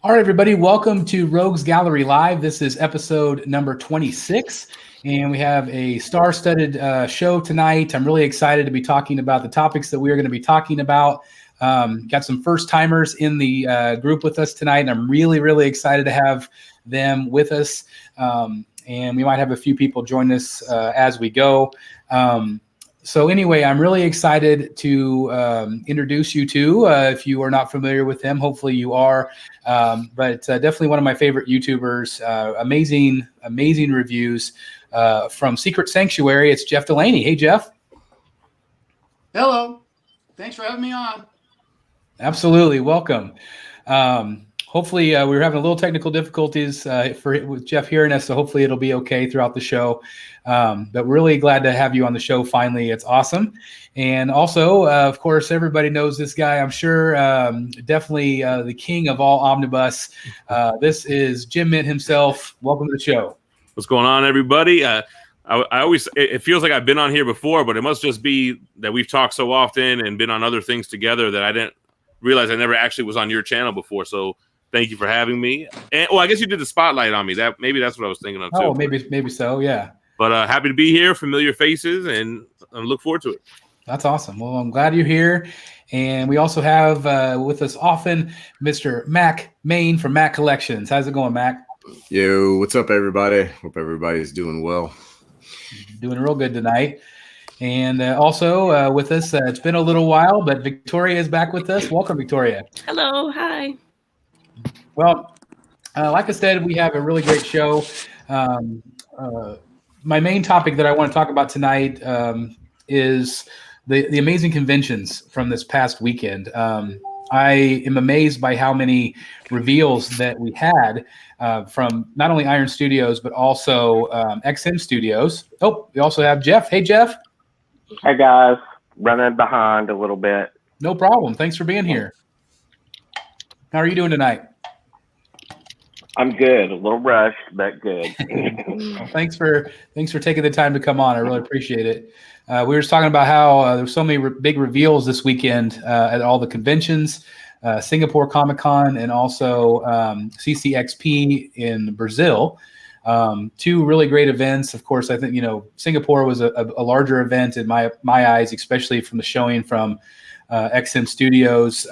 All right, everybody, welcome to Rogues Gallery Live. This is episode number 26, and we have a star-studded show tonight. I'm really excited to be talking about the topics that we are going to be talking about. Got some first-timers in the group with us tonight, and I'm really, really excited to have them with us. And we might have a few people join us as we go. So anyway, I'm really excited to introduce you to, if you are not familiar with them, hopefully you are, but definitely one of my favorite YouTubers, amazing reviews from Secret Sanctuary. It's Jeff Delaney. Hey, Jeff. Hello. Thanks for having me on. Absolutely. Welcome. Hopefully we were having a little technical difficulties with Jeff hearing us, so hopefully it'll be okay throughout the show. But really glad to have you on the show finally. It's awesome. And also, of course, everybody knows this guy, I'm sure, definitely the king of all omnibus. This is Jim Mint himself. Welcome to the show. What's going on, everybody? I always, it feels like I've been on here before, but it must just be that we've talked so often and been on other things together that I didn't realize I never actually was on your channel before. So thank you for having me. And I guess you did the spotlight on me. Maybe that's what I was thinking of too. Oh, maybe so, yeah. But happy to be here, familiar faces, and I look forward to it. That's awesome. Well, I'm glad you're here. And we also have with us often Mr. Mac Main from Mac Collections. How's it going, Mac? Yo, what's up, everybody? Hope everybody's doing well. Doing real good tonight. And also with us, it's been a little while, but Victoria is back with us. Welcome, Victoria. Hello. Hi. Well, like I said, we have a really great show. My main topic that I want to talk about tonight is the amazing conventions from this past weekend. I am amazed by how many reveals that we had from not only Iron Studios, but also XM Studios. Oh, we also have Jeff. Hey, Jeff. Hey, guys. Running behind a little bit. No problem. Thanks for being here. How are you doing tonight? I'm good. A little rushed, but good. Thanks for taking the time to come on. I really appreciate it. We were just talking about how there's so many big reveals this weekend at all the conventions, Singapore Comic-Con, and also CCXP in Brazil. Two really great events. Of course, I think Singapore was a larger event in my eyes, especially from the showing from XM Studios.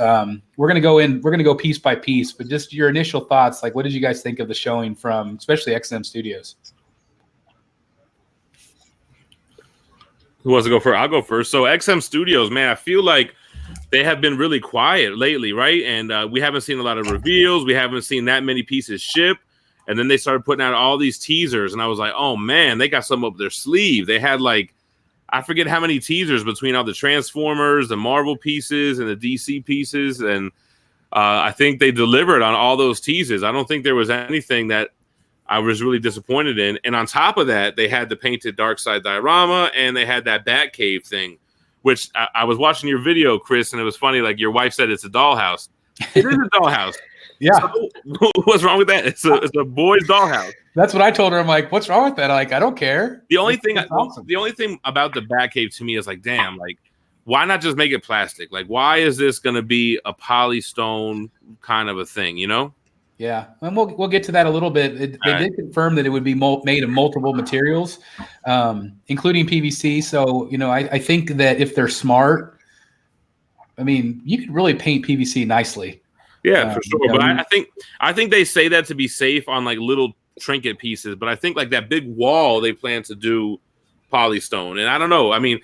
We're gonna go piece by piece, but just your initial thoughts. Like, what did you guys think of the showing from, especially XM Studios? Who wants to go first? I'll go first. So XM Studios, man, I feel like they have been really quiet lately, right? And we haven't seen a lot of reveals. We haven't seen that many pieces ship. And then they started putting out all these teasers, and I was like, oh man, they got something up their sleeve. They had I forget how many teasers between all the Transformers, the Marvel pieces, and the DC pieces. And I think they delivered on all those teasers. I don't think there was anything that I was really disappointed in. And on top of that, they had the painted Darkseid diorama, and they had that Batcave thing, which I was watching your video, Chris, and it was funny. Like, your wife said it's a dollhouse. It is a dollhouse. Yeah. So, what's wrong with that? It's a boy's dollhouse. That's what I told her. I'm like, what's wrong with that? I don't care. The only thing about the Batcave to me is damn, why not just make it plastic? Why is this going to be a polystone kind of a thing, Yeah, and we'll get to that a little bit. They did confirm that it would be made of multiple materials, including PVC. So, I think that if they're smart, you could really paint PVC nicely. Yeah, for sure. But I think they say that to be safe on little trinket pieces. But I think that big wall they plan to do polystone. And I don't know. I don't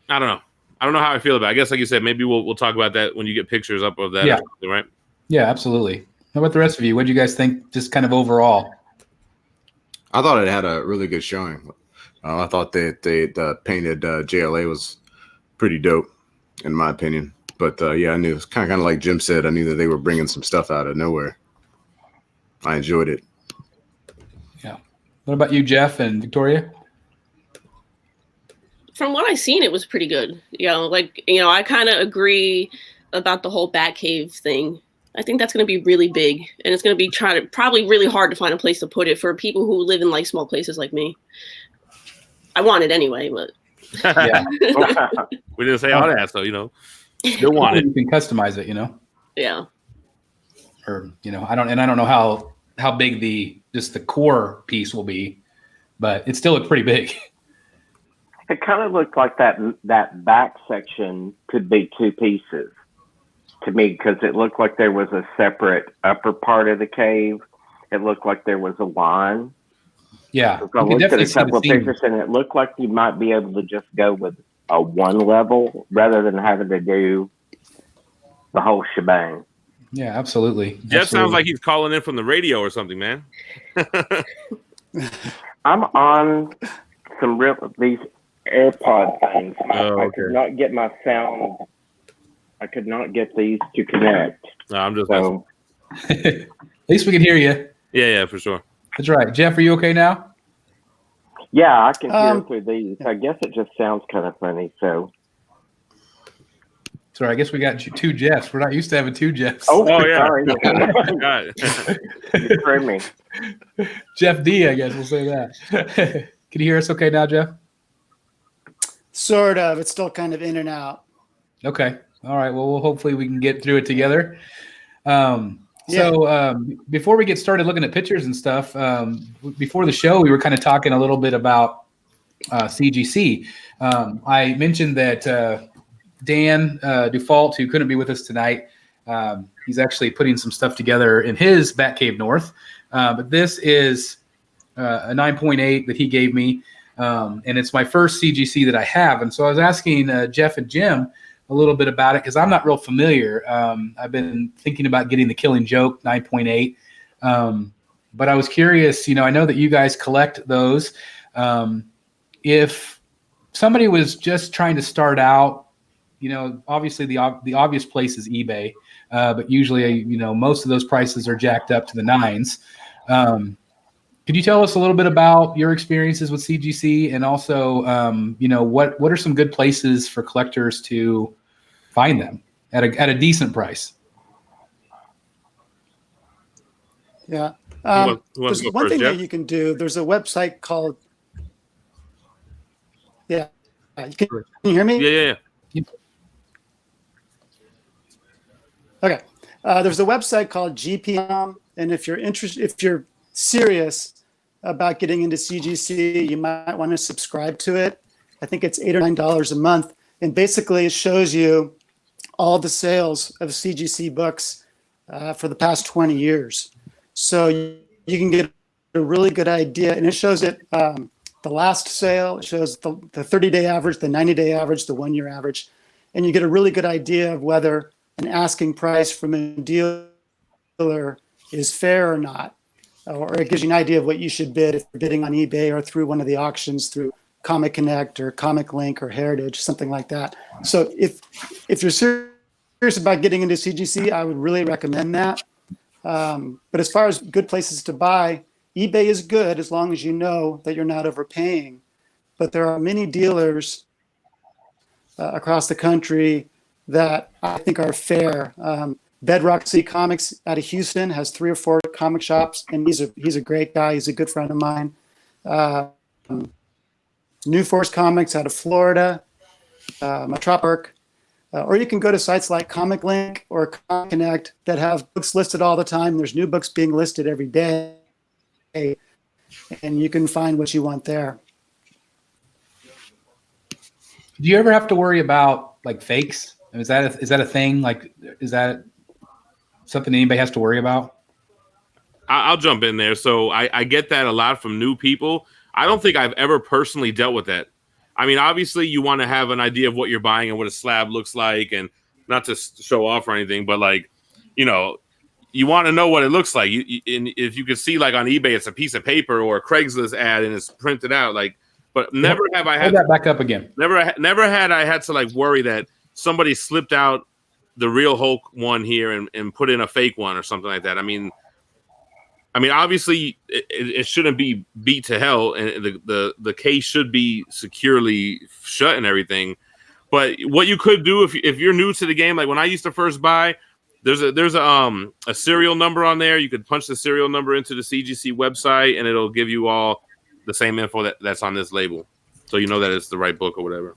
know. I don't know how I feel about it. I guess, like you said, maybe we'll talk about that when you get pictures up of that. Yeah. Right? Yeah, absolutely. How about the rest of you? What do you guys think, just kind of overall? I thought it had a really good showing. I thought that the painted JLA was pretty dope, in my opinion. But yeah, I knew it was kind of like Jim said. I knew that they were bringing some stuff out of nowhere. I enjoyed it. Yeah. What about you, Jeff and Victoria? From what I've seen, it was pretty good. I kind of agree about the whole Batcave thing. I think that's going to be really big, and it's going to be probably really hard to find a place to put it for people who live in small places like me. I want it anyway, but yeah. We didn't say all that, so still want it. You can customize it, Yeah. or I don't know how big just the core piece will be, but it still looked pretty big. It kind of looked like that back section could be two pieces to me, because it looked like there was a separate upper part of the cave. It looked like there was a line. Yeah, I looked at a couple of pictures, and it looked like you might be able to just go with a one level rather than having to do the whole shebang. Yeah, absolutely. Jeff sounds like he's calling in from the radio or something, man. I'm on these AirPod things. I could not get my sound. I could not get these to connect. No, I'm just At least we can hear you. Yeah, for sure. That's right. Jeff, are you okay now? Yeah, I can hear through these. I guess it just sounds kind of funny. So, sorry, I guess we got two Jeffs. We're not used to having two Jeffs. Oh yeah. Sorry. You threw me. Jeff D, I guess we'll say that. Can you hear us okay now, Jeff? Sort of. It's still kind of in and out. Okay. All right. Well, hopefully we can get through it together. So before we get started looking at pictures and stuff, before the show, we were kind of talking a little bit about CGC. I mentioned that Dan Dufault, who couldn't be with us tonight, he's actually putting some stuff together in his Batcave North. But this is a 9.8 that he gave me, and it's my first CGC that I have. And so I was asking Jeff and Jim a little bit about it because I'm not real familiar. I've been thinking about getting the Killing Joke 9.8, but I was curious. I know that you guys collect those. If somebody was just trying to start out, obviously the obvious place is eBay, but usually most of those prices are jacked up to the nines. Could you tell us a little bit about your experiences with CGC, and also what are some good places for collectors to find them at a decent price? Yeah. Who wants There's to go one first, thing Jeff? that you can do. There's a website called. Yeah. Can you hear me? Yeah. Okay. There's a website called GPM, and if you're serious about getting into CGC, you might want to subscribe to it. I think it's $8 or $9 a month, and basically it shows you all the sales of CGC books for the past 20 years. So you can get a really good idea, and it shows it the last sale, it shows the 30-day average, the 90-day average, the 1-year average, and you get a really good idea of whether an asking price from a dealer is fair or not, or it gives you an idea of what you should bid if you're bidding on eBay or through one of the auctions through Comic Connect or Comic Link or Heritage, something like that. So if you're serious about getting into CGC, I would really recommend that. But as far as good places to buy, eBay is good as long as you know that you're not overpaying. But there are many dealers across the country that I think are fair. Bedrock City Comics out of Houston has 3 or 4 comic shops, and he's a great guy. He's a good friend of mine. New Force Comics out of Florida, Metropark, or you can go to sites like Comic Link or Comic Connect that have books listed all the time. There's new books being listed every day, and you can find what you want there. Do you ever have to worry about like fakes? Is that a thing? Like, is that something anybody has to worry about? I'll jump in there. So I get that a lot from new people. I don't think I've ever personally dealt with that. I mean, obviously you want to have an idea of what you're buying and what a slab looks like, and not to show off or anything, but like, you want to know what it looks like. And if you could see like on eBay, it's a piece of paper or a Craigslist ad and it's printed out, like, but never have I had Hold that back up again. Never had I had to like worry that somebody slipped out the real Hulk one here and put in a fake one or something like that. I mean, obviously it shouldn't be beat to hell, and the case should be securely shut and everything. But what you could do if you're new to the game, like when I used to first buy, there's a serial number on there. You could punch the serial number into the CGC website, and it'll give you all the same info that's on this label, so you know that it's the right book or whatever.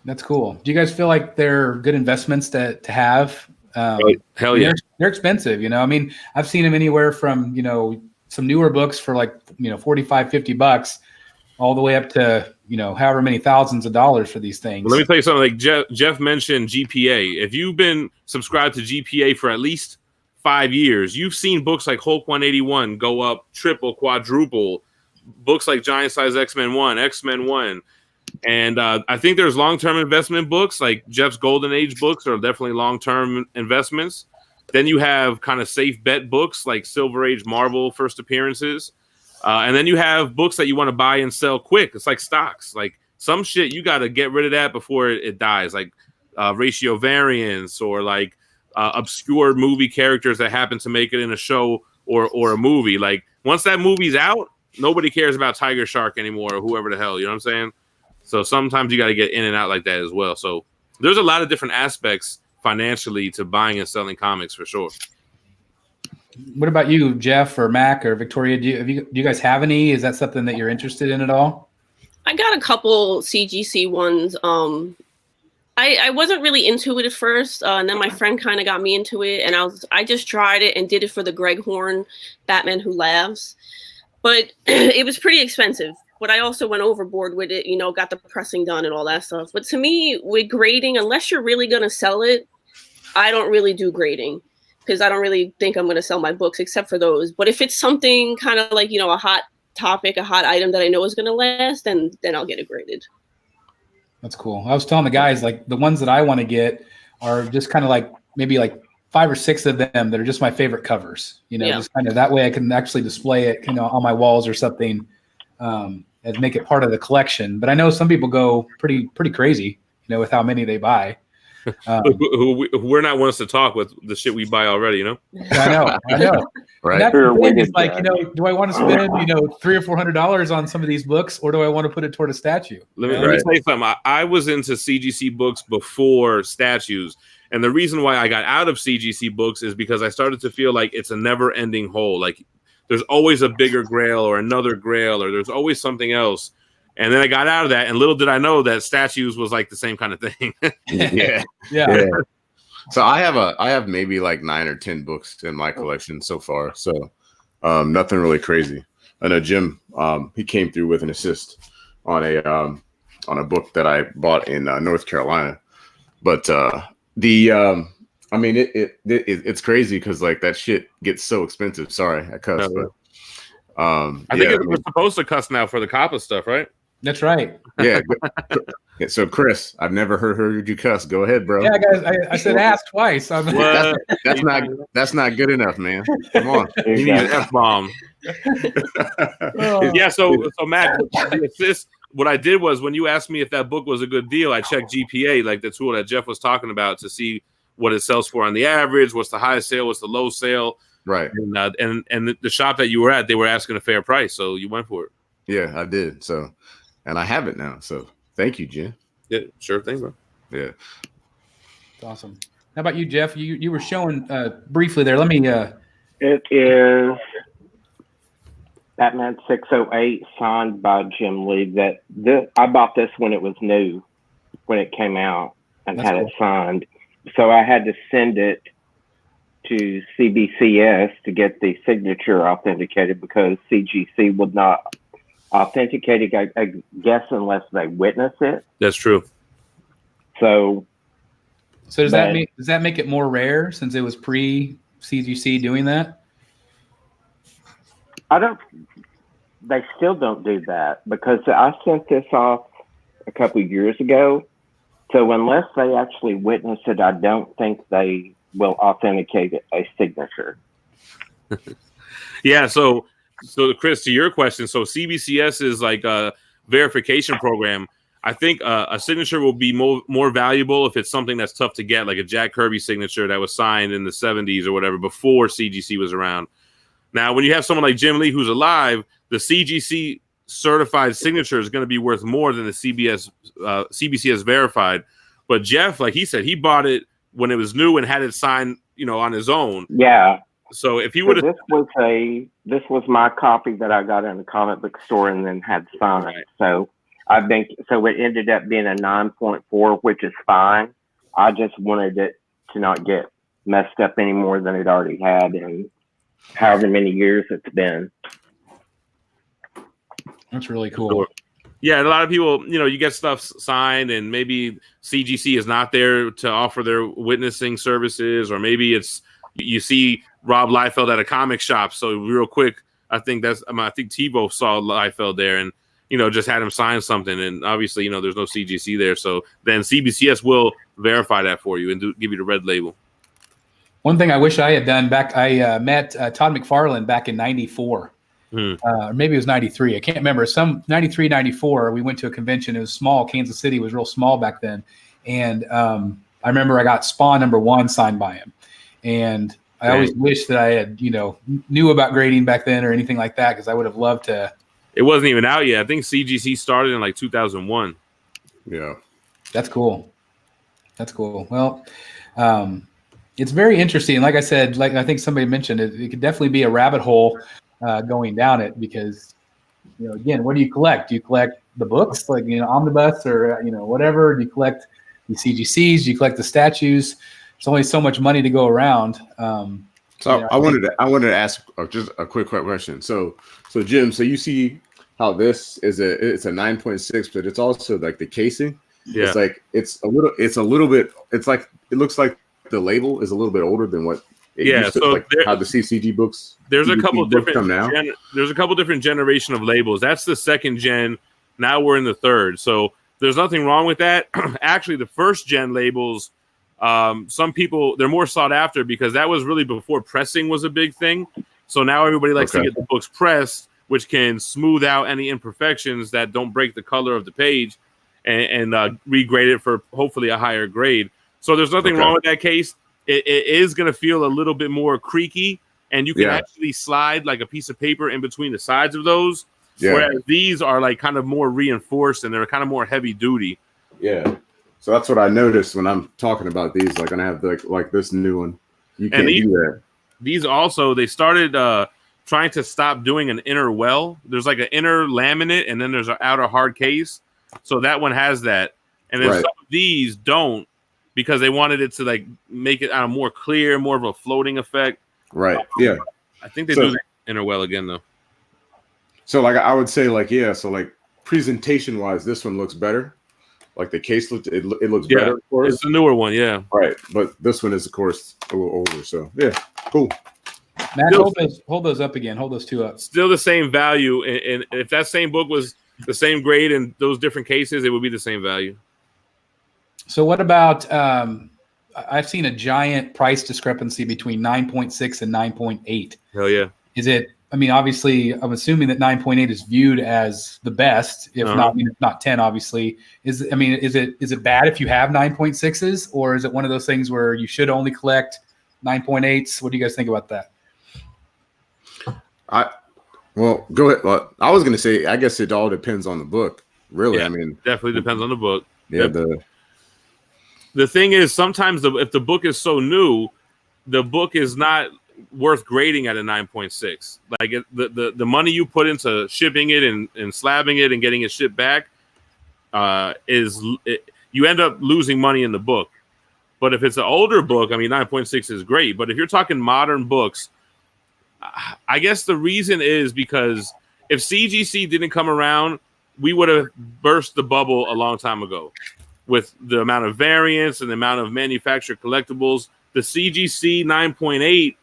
That's cool. Do you guys feel like they're good investments to have Hell yeah. They're expensive, I mean, I've seen them anywhere from, some newer books for like, $45, $50 all the way up to, however many thousands of dollars for these things. Well, let me tell you something. Like Jeff mentioned GPA. If you've been subscribed to GPA for at least 5 years, you've seen books like Hulk 181 go up triple, quadruple. Books like Giant Size X-Men 1, X-Men 1. And I think there's long-term investment books, like Jeff's Golden Age books are definitely long-term investments. Then you have kind of safe bet books like Silver Age Marvel first appearances. And then you have books that you want to buy and sell quick. It's like stocks. Like some shit, you got to get rid of that before it dies, like ratio variance or like obscure movie characters that happen to make it in a show or a movie. Like once that movie's out, nobody cares about Tiger Shark anymore or whoever the hell, you know what I'm saying? So sometimes you got to get in and out like that as well. So there's a lot of different aspects financially to buying and selling comics for sure. What about you, Jeff or Mac or Victoria? Do you guys have any? Is that something that you're interested in at all? I got a couple CGC ones. I wasn't really into it at first, and then my friend kind of got me into it, and I just tried it and did it for the Greg Horn Batman Who Laughs, but it was pretty expensive. But I also went overboard with it, got the pressing done and all that stuff. But to me, with grading, unless you're really going to sell it, I don't really do grading because I don't really think I'm going to sell my books except for those. But if it's something kind of like, a hot topic, a hot item that I know is going to last, then I'll get it graded. That's cool. I was telling the guys, like the ones that I want to get are just kind of like maybe like 5 or 6 of them that are just my favorite covers, just kind of that way I can actually display it, on my walls or something. And make it part of the collection. But I know some people go pretty crazy, with how many they buy. We're not ones to talk with the shit we buy already, I know. Right. That's the thing, is like, do I want to spend, $300 or $400 on some of these books, or do I want to put it toward a statue? Let me tell you something. I was into CGC books before statues. And the reason why I got out of CGC books is because I started to feel like it's a never-ending hole. Like, there's always a bigger grail or another grail, or there's always something else. And then I got out of that, and little did I know that statues was like the same kind of thing. Yeah. So I have maybe like 9 or 10 books in my collection so far. So nothing really crazy. I know Jim, he came through with an assist on a book that I bought in North Carolina. But I mean, it's crazy because like that shit gets so expensive. Sorry, I cussed. But, I think we're supposed to cuss now for the COPPA stuff, right? That's right. Yeah. So Chris, I've never heard you cuss. Go ahead, bro. Yeah, guys, I said ass twice. That's not good enough, man. Come on, you need an F-bomb. Yeah. So Matt, the assist. What I did was when you asked me if that book was a good deal, I checked GPA, like the tool that Jeff was talking about, to see what it sells for on the average, what's the highest sale, what's the low sale. Right. And the shop that you were at, they were asking a fair price, so you went for it. Yeah, I did. So, and I have it now. So thank you, Jen. Yeah, sure thing, bro. Yeah. That's awesome. How about you, Jeff? You were showing briefly there. Let me. It is Batman 608, signed by Jim Lee. I bought this when it was new, when it came out, and That's had cool. it signed. So I had to send it to CBCS to get the signature authenticated because CGC would not authenticate it, I guess, unless they witness it. That's true. So does that make it more rare since it was pre-CGC doing that? They still don't do that because I sent this off a couple of years ago. So unless they actually witness it, I don't think they will authenticate a signature. Yeah. So Chris, to your question, so CBCS is like a verification program. I think a signature will be more valuable if it's something that's tough to get, like a Jack Kirby signature that was signed in the 70s or whatever, before CGC was around. Now, when you have someone like Jim Lee who's alive, the CGC certified signature is going to be worth more than the CBCS verified. But Jeff, like he said, he bought it when it was new and had it signed, on his own. Yeah. So if he would have, this was my copy that I got in the comic book store and then had signed. Right. So it ended up being a 9.4, which is fine. I just wanted it to not get messed up any more than it already had in however many years it's been. That's really cool. Sure. Yeah, a lot of people, you get stuff signed, and maybe CGC is not there to offer their witnessing services, or maybe it's you see Rob Liefeld at a comic shop. So real quick, I think TiVo saw Liefeld there, and just had him sign something, and obviously there's no CGC there. So then CBCS will verify that for you and give you the red label. One thing I wish I had done back, I met Todd McFarlane back in '94. Or maybe it was 93. I can't remember. Some 93, 94. We went to a convention. It was small. Kansas City was real small back then. And I remember I got Spawn #1 signed by him. And I always wish that I had, knew about grading back then or anything like that, because I would have loved to. It wasn't even out yet. I think CGC started in like 2001. Yeah. That's cool. That's cool. Well, it's very interesting. Like I said, like I think somebody mentioned, it could definitely be a rabbit hole going down it, because again, what do you collect? Do you collect the books, like omnibus, or whatever? Do you collect the CGCs? Do you collect the statues? There's only so much money to go around. I wanted to ask just a quick question. So Jim, so you see how this is it's a 9.6, but it's also like the casing. Yeah. It's like it looks like the label is a little bit older than what used to, like how the CCG books. There's a couple different there's a couple different generation of labels. That's the second gen. Now we're in the third. So there's nothing wrong with that. Actually, the first gen labels, some people, they're more sought after because that was really before pressing was a big thing. So now everybody likes to get the books pressed, which can smooth out any imperfections that don't break the color of the page, and regrade it for hopefully a higher grade. So there's nothing wrong with that case. It is going to feel a little bit more creaky, and you can actually slide like a piece of paper in between the sides of those. Yeah. Whereas these are like kind of more reinforced, and they're kind of more heavy duty. Yeah. So that's what I noticed when I'm talking about these. Like, when I have like this new one, you can't do that. These also, they started trying to stop doing an inner well. There's like an inner laminate, and then there's an outer hard case. So that one has that, and then some of these don't, because they wanted it to like make it more clear, more of a floating effect. Right. Yeah. I think they do the inner well again though. So like I would say so like presentation wise, this one looks better. Like the case looks better, of course. It's the newer one, yeah. Right. But this one is of course a little older. So yeah, cool. Matt, hold those up again. Hold those two up. Still the same value. And if that same book was the same grade in those different cases, it would be the same value. So what about I've seen a giant price discrepancy between 9.6 and 9.8. Hell yeah. Is it, I mean, obviously, I'm assuming that 9.8 is viewed as the best, if not 10, obviously. Is it bad if you have 9.6s, or is it one of those things where you should only collect 9.8s? What do you guys think about that? Well, go ahead. Well, I was going to say, I guess it all depends on the book, really. Yeah, I mean, definitely depends on the book. Yeah. The thing is, sometimes if the book is so new, the book is not worth grading at a 9.6. Like the money you put into shipping it and slabbing it and getting it shipped back you end up losing money in the book. But if it's an older book, I mean, 9.6 is great. But if you're talking modern books, I guess the reason is because if CGC didn't come around, we would have burst the bubble a long time ago with the amount of variants and the amount of manufactured collectibles. The CGC 9.8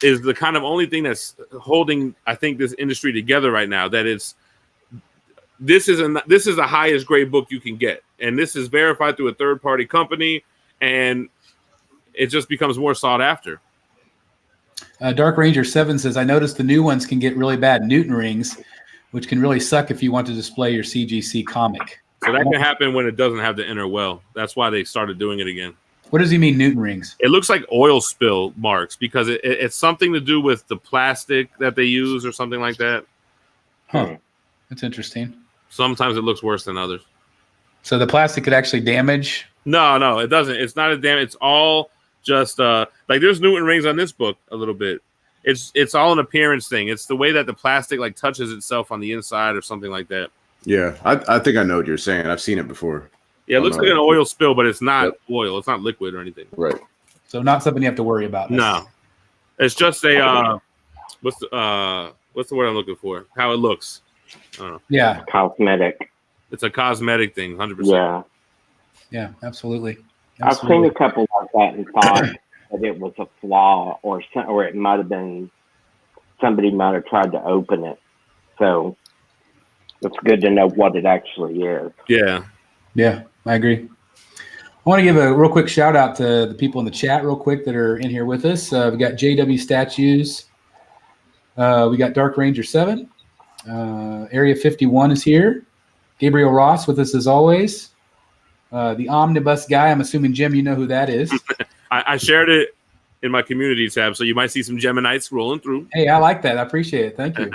is the kind of only thing that's holding, I think, this industry together right now. That this is the highest grade book you can get, and this is verified through a third party company, and it just becomes more sought after. Dark Ranger 7 says, I noticed the new ones can get really bad Newton rings, which can really suck if you want to display your CGC comic. So that can happen when it doesn't have the inner well. That's why they started doing it again. What does he mean, Newton rings? It looks like oil spill marks because it's something to do with the plastic that they use or something like that. Huh. That's interesting. Sometimes it looks worse than others. So the plastic could actually damage? No, it doesn't. It's not a damage. It's all just like there's Newton rings on this book a little bit. It's all an appearance thing. It's the way that the plastic like touches itself on the inside or something like that. Yeah, I think I know what you're saying. I've seen it before. Yeah, it looks like an oil spill, but it's not oil. It's not liquid or anything. Right. So not something you have to worry about. No, it's just a what's the word I'm looking for? How it looks. I don't know. Yeah, Cosmetic. It's a cosmetic thing, 100%. Yeah. Yeah, absolutely. I've seen a couple like that and thought that it was a flaw, or it might have been somebody might have tried to open it. So it's good to know what it actually is. Yeah. Yeah, I agree. I want to give a real quick shout out to the people in the chat real quick that are in here with us. We got JW Statues. We got Dark Ranger 7. Area 51 is here. Gabriel Ross with us as always. The Omnibus guy, I'm assuming, Jim, you know who that is. I shared it in my community tab, so you might see some Geminites rolling through. Hey, I like that. I appreciate it. Thank you.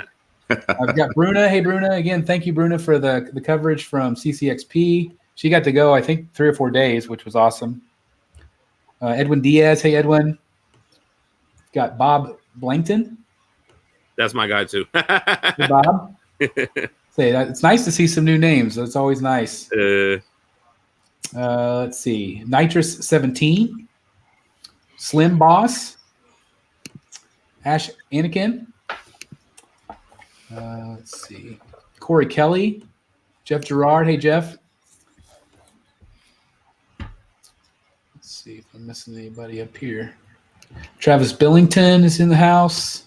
I've got Bruna. Hey, Bruna. Again, thank you, Bruna, for the coverage from CCXP. She got to go, I think, 3 or 4 days, which was awesome. Edwin Diaz. Hey, Edwin. Got Bob Blankton. That's my guy, too. Hey, Bob. Say that. It's nice to see some new names. It's always nice. Let's see. Nitrous 17. Slim Boss. Ash Anakin. Let's see. Corey Kelly. Jeff Gerard. Hey, Jeff. Let's see if I'm missing anybody up here. Travis Billington is in the house.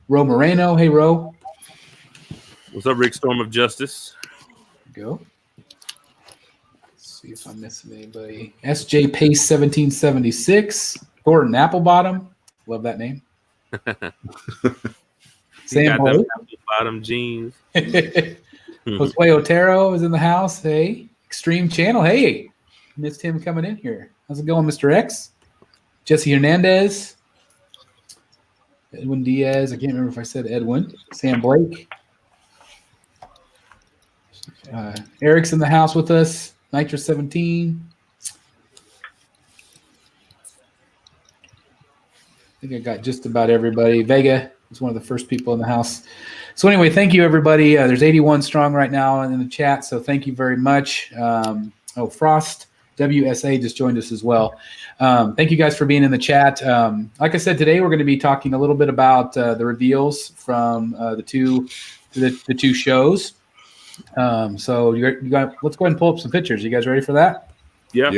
Ro Moreno. Hey, Ro. What's up, Rick Storm of Justice? Go. Let's see if I'm missing anybody. SJ Pace 1776. Gordon Applebottom. Love that name. Sam Blake. Bottom jeans. Josue Otero is in the house. Hey. Extreme Channel. Hey. Missed him coming in here. How's it going, Mr. X? Jesse Hernandez. Edwin Diaz. I can't remember if I said Edwin. Sam Blake. Eric's in the house with us. Nitro 17. I think I got just about everybody. Vega is one of the first people in the house. So anyway, thank you, everybody. There's 81 strong right now in the chat, so thank you very much. Frost WSA just joined us as well. Thank you guys for being in the chat. Like I said, today we're going to be talking a little bit about the reveals from the two shows. So you got. Let's go ahead and pull up some pictures. You guys ready for that? Yeah.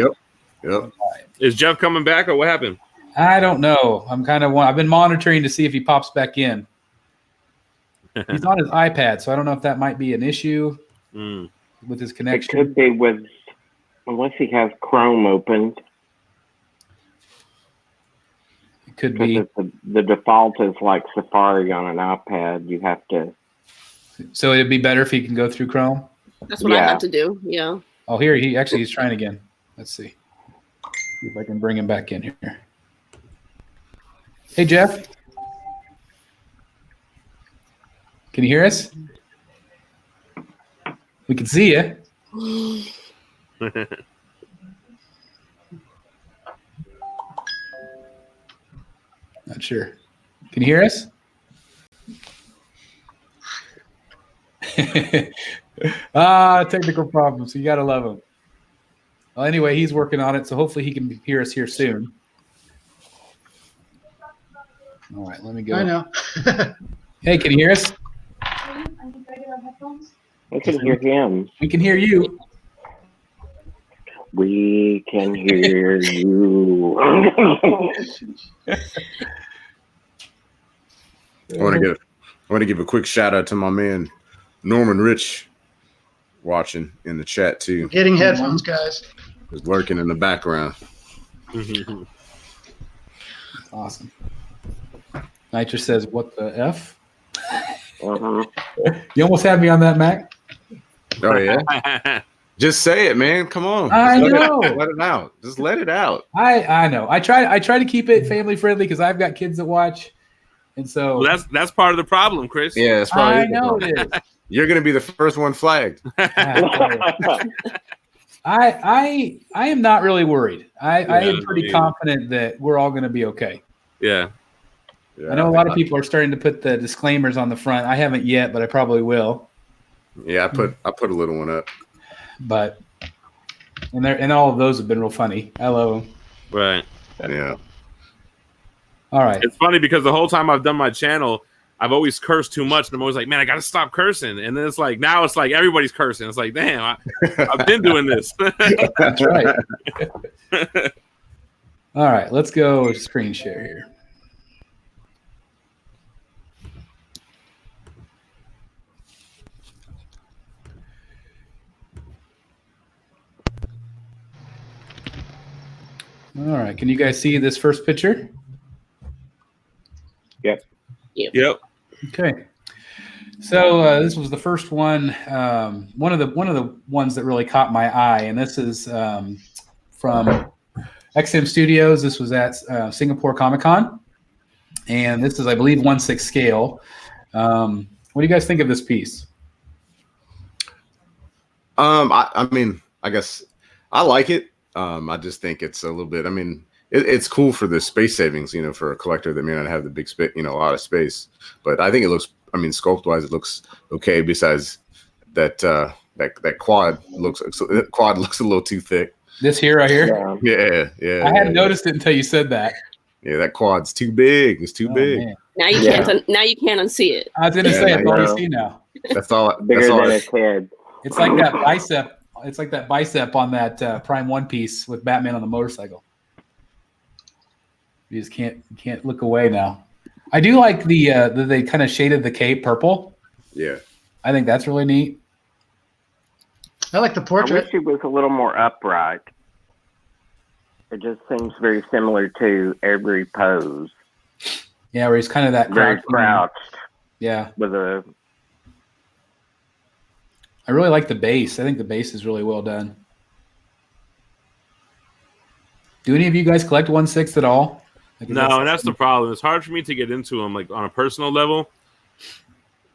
Yep. Is Jeff coming back or what happened? I don't know. I've been monitoring to see if he pops back in. He's on his iPad, so I don't know if that might be an issue with his connection. It could be unless he has Chrome opened. It could be. The default is like Safari on an iPad. You have to. So it'd be better if he can go through Chrome? That's what I have to do. Yeah. Oh, here he's trying again. Let's see. See if I can bring him back in here. Hey, Jeff. Can you hear us? We can see you. Not sure. Can you hear us? Technical problems. You gotta love him. Well, anyway, he's working on it, so hopefully he can hear us here soon. All right, let me go. I know. Hey, can you hear us? I can hear him. We can hear you. We can hear you. I want to give a quick shout out to my man Norman Rich, watching in the chat too. Getting headphones, guys. Is lurking in the background. Awesome. Nitro says, "What the f?" You almost had me on that, Mac. Oh yeah. Just say it, man. Come on. I know. Let it out. Just let it out. I know. I try to keep it family friendly because I've got kids that watch, and so that's part of the problem, Chris. Yeah, that's probably. I know it is. You're gonna be the first one flagged. I am not really worried. I am pretty confident that we're all going to be okay. Yeah. I know a lot of people are starting to put the disclaimers on the front. I haven't yet, but I probably will. Yeah, I put a little one up. But and all of those have been real funny. I love them. Right. Yeah. All right. It's funny because the whole time I've done my channel, I've always cursed too much, and I'm always like, man, I got to stop cursing. And then it's like now it's like everybody's cursing. It's like, damn, I've been doing this. That's right. All right, let's go screen share here. All right, can you guys see this first picture? Yep. Yep. Okay. So this was the first one, one of the ones that really caught my eye, and this is from XM Studios. This was at Singapore Comic Con, and this is, I believe, 1/6 scale. What do you guys think of this piece? I mean, I guess I like it. I just think it's a little bit. I mean, it's cool for the space savings, you know, for a collector that may not have the big space, you know, a lot of space. But I think it looks. I mean, sculpt wise, it looks okay. Besides that, that quad looks a little too thick. This here, right here. Yeah. I hadn't noticed it until you said that. Yeah, that quad's too big. It's too big. Man. Now you can't. Now you can't unsee it. I was going to say, it's all you see now. That's all. Bigger That's all. than his head. It's like that bicep. It's like that bicep on that Prime One piece with Batman on the motorcycle. You just can't look away now. I do like they kind of shaded the cape purple. Yeah, I think that's really neat. I like the I portrait. wish it was a little more upright. It just seems very similar to every pose. Yeah, where he's kind of that Very crouching. crouched Yeah, with a. I really like the base. I think the base is really well done. Do any of you guys collect 1/6 at all? Like, No, and that's the problem. It's hard for me to get into them, like on a personal level.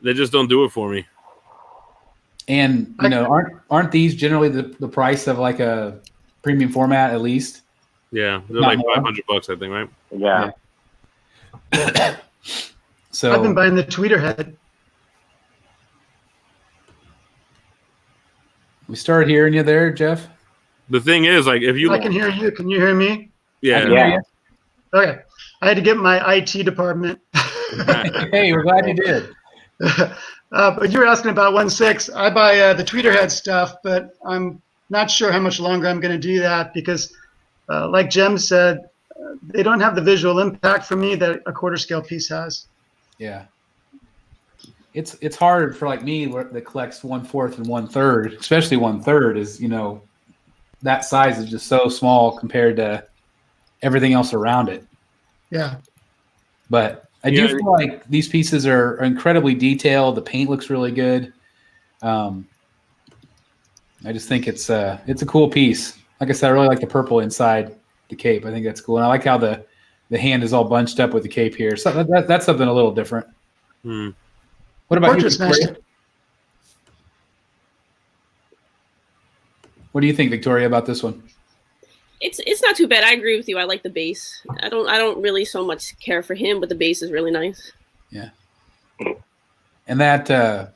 They just don't do it for me. And you know, aren't these generally the price of like a premium format at least? Yeah, they're Not like more. $500, I think, right? Yeah. So I've been buying the tweeter head. we started hearing you there, Jeff. The thing is, like, if you, I can hear you. Can you hear me? yeah, Yeah. Okay. I had to get my IT department. Hey, we're glad you did. But you were asking about 1/6. I buy the tweeter head stuff, but I'm not sure how much longer I'm going to do that because, like Jem said, they don't have the visual impact for me that a quarter scale piece has. Yeah. It's hard for like me that collects 1/4 and 1/3, especially 1/3 is, you know, that size is just so small compared to everything else around it. Yeah. But I do feel like these pieces are incredibly detailed. The paint looks really good. I just think it's a cool piece. Like I said, I really like the purple inside the cape. I think that's cool. And I like how the hand is all bunched up with the cape here. So that's something a little different. What about you, Victoria? What do you think, Victoria, about this one? It's not too bad. I agree with you. I like the base. I don't really so much care for him, but the base is really nice. Yeah. And that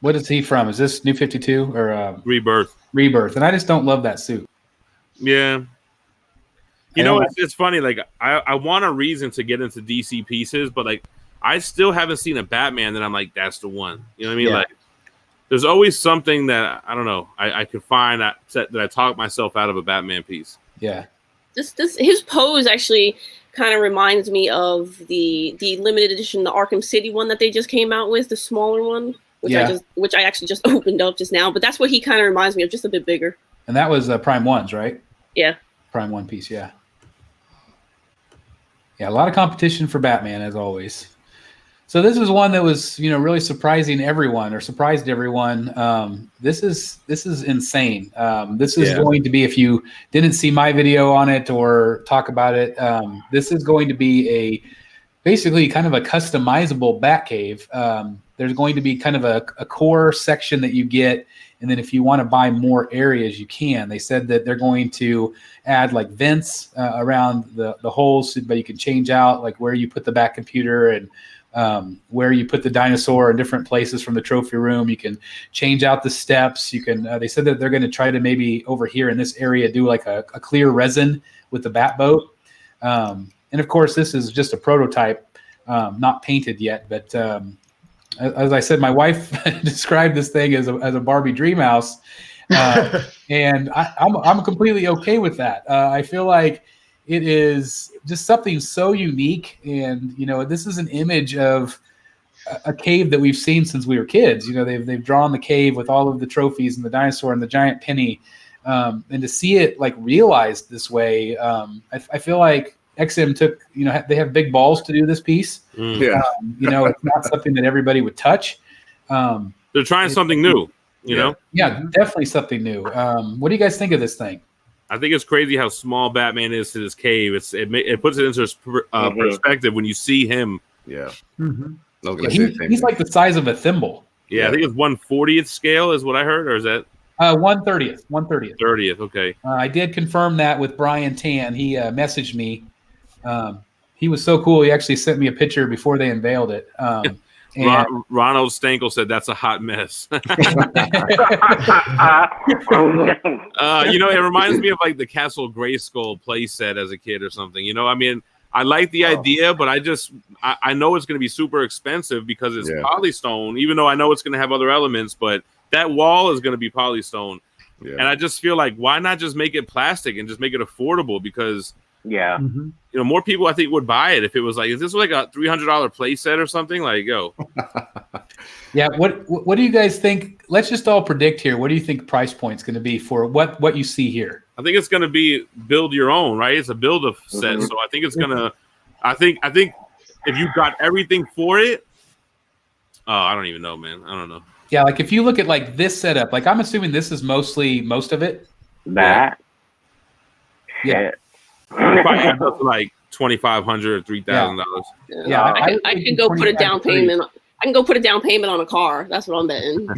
what is he from? Is this New 52 or Rebirth? Rebirth. And I just don't love that suit. Yeah. You know, it's funny. Like, I want a reason to get into DC pieces, but like, I still haven't seen a Batman that I'm like, that's the one. You know what I mean? Yeah. Like, there's always something that I don't know. I could find that I talk myself out of a Batman piece. Yeah. This his pose actually kind of reminds me of the limited edition, the Arkham City one that they just came out with, the smaller one, which I actually just opened up just now. But that's what he kind of reminds me of, just a bit bigger. And that was Prime Ones, right? Yeah. Prime One piece, yeah. Yeah, a lot of competition for Batman as always. So this is one that was, you know, really surprised everyone. This is insane. This is going to be, if you didn't see my video on it or talk about it, this is going to be basically kind of a customizable Batcave. There's going to be kind of a core section that you get, and then if you want to buy more areas, you can. They said that they're going to add like vents around the holes, but you can change out like where you put the Bat computer and where you put the dinosaur in different places from the trophy room. You can change out the steps. You can. They said that they're going to try to maybe over here in this area do like a clear resin with the Bat boat. And of course, this is just a prototype, not painted yet. But as I said, my wife described this thing as a Barbie dream house. And I'm completely okay with that. I feel like it is just something so unique. And, this is an image of a cave that we've seen since we were kids. They've drawn the cave with all of the trophies and the dinosaur and the giant penny. And to see it like realized this way, I feel like XM took, they have big balls to do this piece. Yeah. It's not something that everybody would touch. They're trying something new, you know? Yeah, definitely something new. What do you guys think of this thing? I think it's crazy how small Batman is to this cave. It puts it into perspective when you see him. Yeah. Mhm. He's like the size of a thimble. Yeah, I think it's 1/40th scale is what I heard, or is that 1/30th? 30th? Okay. I did confirm that with Brian Tan. He messaged me. He was so cool. He actually sent me a picture before they unveiled it. Ronald Stankel said that's a hot mess. It reminds me of like the Castle Grayskull play set as a kid or something. I like the idea, but I know it's going to be super expensive because it's polystone, even though I know it's going to have other elements, but that wall is going to be polystone. Yeah. And I just feel like, why not just make it plastic and just make it affordable? Because more people I think would buy it if it was like, is this like a $300 play set or something? Like, yo. Yeah. What do you guys think? Let's just all predict here. What do you think price point's going to be for what you see here? I think it's going to be build your own, right? It's a build a set. So I think it's going to, I think if you got everything for it, I don't even know, man. I don't know. Yeah. Like if you look at like this setup, like I'm assuming this is most of it. That. Yeah. Probably like $2,500 or $3,000. Yeah. I can go put a down payment. I can go put a down payment on a car. That's what I'm betting.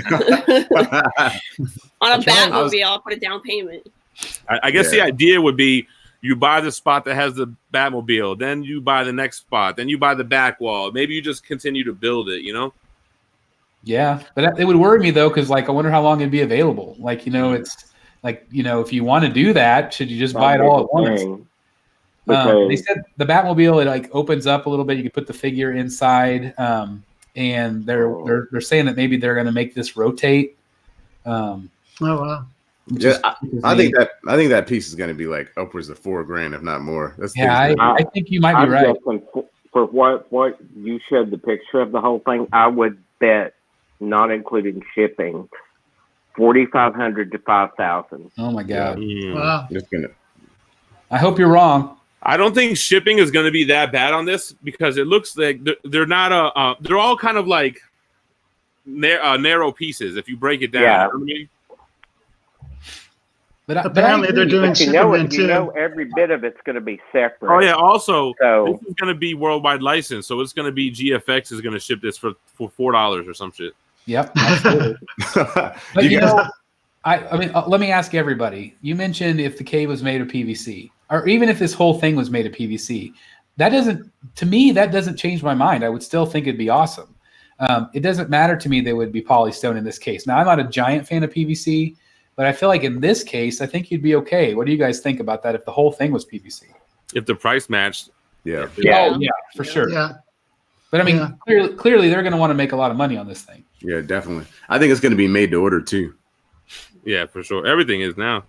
On a Batmobile, I'll put a down payment. I guess the idea would be you buy the spot that has the Batmobile, then you buy the next spot, then you buy the back wall. Maybe you just continue to build it, Yeah, but it would worry me though, because like I wonder how long it'd be available. Like it's like if you want to do that, should you just buy it all at once? They said the Batmobile it like opens up a little bit. You can put the figure inside, and they're saying that maybe they're going to make this rotate. Oh wow. Yeah, I think that piece is going to be like upwards of $4,000, if not more. I think you might be right. For what you showed the picture of the whole thing, I would bet, not including shipping, $4,500 to $5,000. Oh my god! Wow. I hope you're wrong. I don't think shipping is going to be that bad on this because it looks like they're not they're all kind of like narrow pieces if you break it down. Yeah. You know what I mean? But apparently they're doing shipping too. Every bit of it's going to be separate. Oh yeah. Also, this is going to be worldwide license, so it's going to be GFX is going to ship this for $4 or some shit. Yep. Absolutely. But I mean, let me ask everybody. You mentioned if the cave was made of PVC, or even if this whole thing was made of PVC, that doesn't change my mind. I would still think it'd be awesome. It doesn't matter to me they would be polystone in this case. Now, I'm not a giant fan of PVC. But I feel like in this case, I think you'd be okay. What do you guys think about that if the whole thing was PVC? If the price matched. Yeah. Oh, yeah, for sure. Yeah. But I mean, clearly they're going to want to make a lot of money on this thing. Yeah, definitely. I think it's going to be made to order too. Yeah, for sure. Everything is now.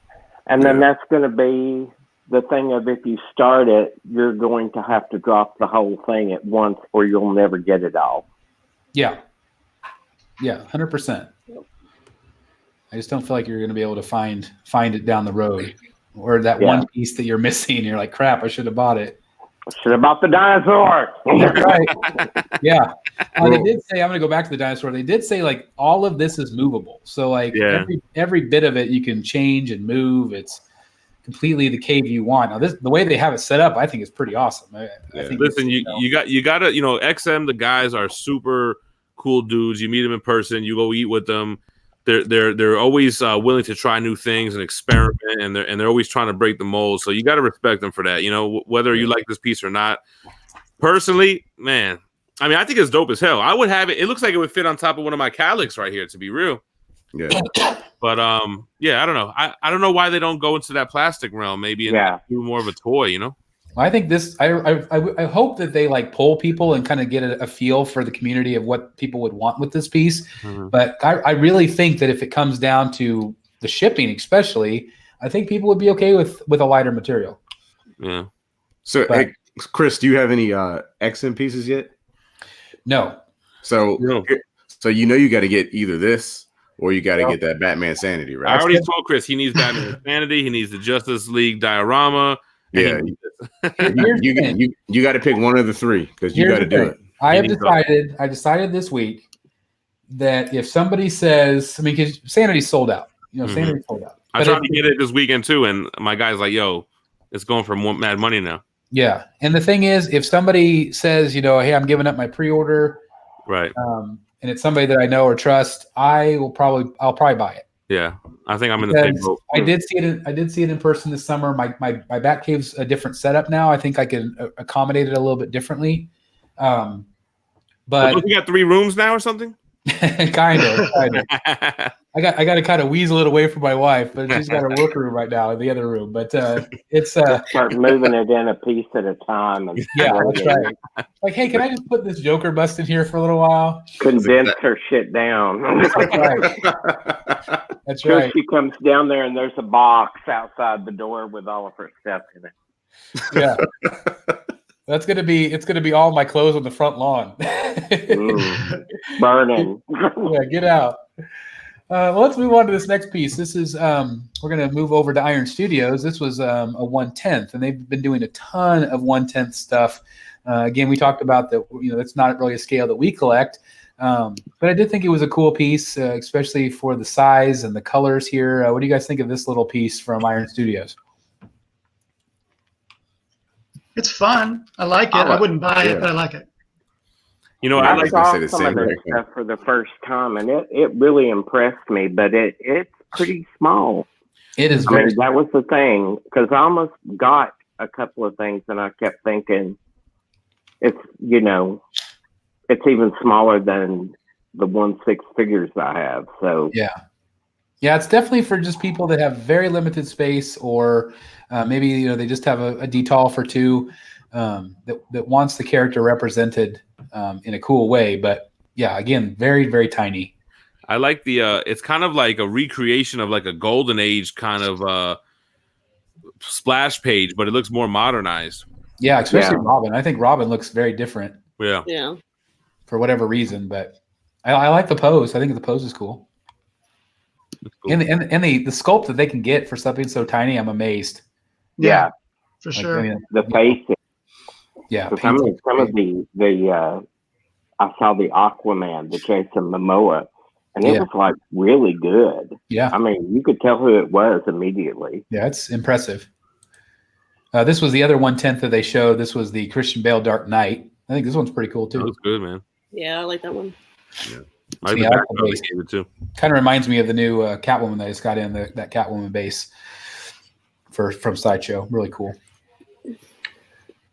And then that's going to be the thing of if you start it, you're going to have to drop the whole thing at once or you'll never get it all. Yeah. Yeah, 100%. I just don't feel like you're going to be able to find it down the road, or that one piece that you're missing. You're like, crap, I should have bought it. I should have bought the dinosaur. That's right. Yeah. They did say, I'm going to go back to the dinosaur. They did say like all of this is movable. So like every bit of it you can change and move. It's completely the cave you want. Now the way they have it set up, I think is pretty awesome. I think listen, you got to, XM, the guys are super cool dudes. You meet them in person, you go eat with them. They're always willing to try new things and experiment, and they're always trying to break the mold. So you got to respect them for that. Whether you like this piece or not. Personally, man, I mean, I think it's dope as hell. I would have it. It looks like it would fit on top of one of my Calyx right here, to be real. Yeah. But I don't know. I don't know why they don't go into that plastic realm, maybe, and do more of a toy. I think this. I hope that they like poll people and kind of get a feel for the community of what people would want with this piece. Mhm. But I really think that if it comes down to the shipping, especially, I think people would be okay with a lighter material. Yeah. So, But- hey, Chris, do you have any XM pieces yet? No. So, No. so you got to get either this or you got to get that Batman Sanity, I right? already told Chris he needs Batman Insanity. He needs the Justice League diorama. Yeah, Here's the thing. you got to pick one of the three because you Here's got to the do thing. it. I decided this week that if somebody says, I mean, because Sanity's sold out. Mhm. Sanity's sold out. I tried to get it this weekend too, and my guy's like, "Yo, it's going for mad money now." Yeah, and the thing is, if somebody says, hey, I'm giving up my pre-order, Right. and it's somebody that I know or trust, I'll probably buy it. Yeah, I think I'm in the same Because boat. I did see it in person this summer. My Batcave's a different setup now. I think I can accommodate it a little bit differently. But But you got 3 rooms now or something? kind of. I got to kind of weasel it away from my wife, but she's got a workroom right now in the other room. But it's Start moving it in a piece at a time. And yeah, that's right. Like, hey, can I just put this Joker bust in here for a little while? Condense her shit down. That's right. That's Sure, right. she comes down there and there's a box outside the door with all of her stuff in it. Yeah. It's gonna be all my clothes on the front lawn. Burning. Yeah, get out. Well, let's move on to this next piece. This is we're gonna move over to Iron Studios. This was a 1/10, and they've been doing a ton of 1/10 stuff. Again, we talked about that. It's not really a scale that we collect, but I did think it was a cool piece, especially for the size and the colors here. What do you guys think of this little piece from Iron Studios? It's fun. I like it. I wouldn't buy it, but I like it. I I like saw say the some same of their thing. stuff for the first time, and it really impressed me. But it's pretty small. It is I very. mean, that was the thing, because I almost got a couple of things, and I kept thinking, it's even smaller than the 1/6 figures I have. So Yeah, it's definitely for just people that have very limited space, or maybe they just have a detail for 2 that wants the character represented in a cool way. But yeah, again, very, very tiny. I like the it's kind of like a recreation of like a golden age kind of splash page, but it looks more modernized. Yeah, especially Robin. I think Robin looks very different Yeah. for whatever reason, but I like the pose. I think the pose is cool. Cool. And the sculpt that they can get for something so tiny, I'm amazed. yeah, For Like, sure. I mean, the face. yeah. Some of the I saw the Aquaman, the Jason Momoa, and it was like really good. Yeah. I mean, you could tell who it was immediately. Yeah, it's impressive. This was the other 1/10 that they showed. This was the Christian Bale Dark Knight. I think this one's pretty cool That too. was good, man. Yeah, I like that one. I like Yeah, the I like back the cover base. they gave it too. Kind of reminds me of the new Catwoman that I just got in, that Catwoman base from Sideshow. Really cool.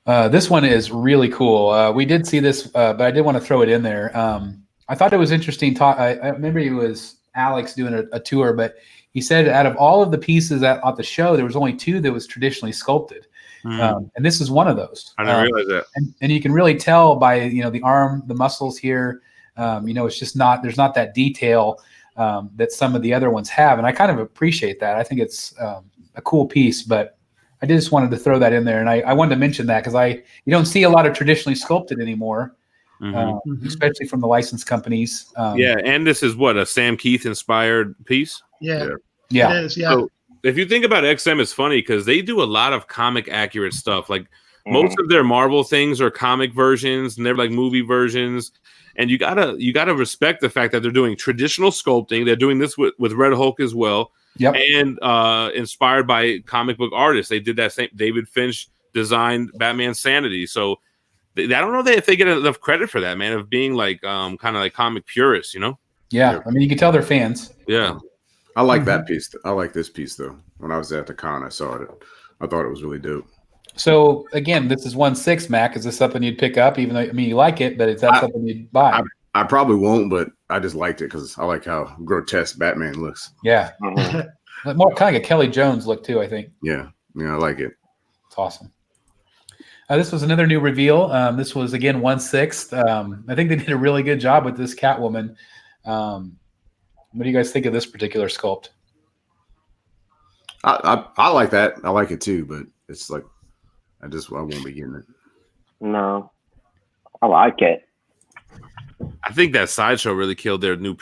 This one is really cool. We did see this, but I did want to throw it in there. I thought it was interesting. I remember it was Alex doing a tour, but he said out of all of the pieces at the show, there was only 2 that was traditionally sculpted. And this is one of those. I didn't realize that. And you can really tell by the arm, the muscles here. It's just there's not that detail that some of the other ones have, and I kind of appreciate that. I think it's a cool piece, but I just wanted to throw that in there, and I wanted to mention that because you don't see a lot of traditionally sculpted anymore, especially from the licensed companies. Yeah, and this is what, a Sam Keith inspired piece. Yeah. Yeah. It is. Yeah. So if you think about XM, it's funny because they do a lot of comic accurate stuff. Like most of their Marvel things are comic versions, and they're like movie versions. And you gotta respect the fact that they're doing traditional sculpting. They're doing this with Red Hulk as well. Yep. And inspired by comic book artists. They did that same. David Finch designed Batman Sanity. So I don't know if they get enough credit for that, man, of being like kind of like comic purists, Yeah. I mean, you can tell they're fans. Yeah. I like that piece. I like this piece though. When I was at the con, I saw it. I thought it was really dope. So again, this is 1/6, Mac. Is this something you'd pick up? Even though you like it, but is that something you'd buy? I probably won't, but I just liked it because I like how grotesque Batman looks. Yeah. More kind of like a Kelly Jones look too, I think. Yeah, I like it. It's awesome. This was another new reveal. This was again 1/6. I think they did a really good job with this Catwoman. What do you guys think of this particular sculpt? I like that. I like it too, but it's like I won't be getting it. No, I like it. I think that Sideshow really killed their new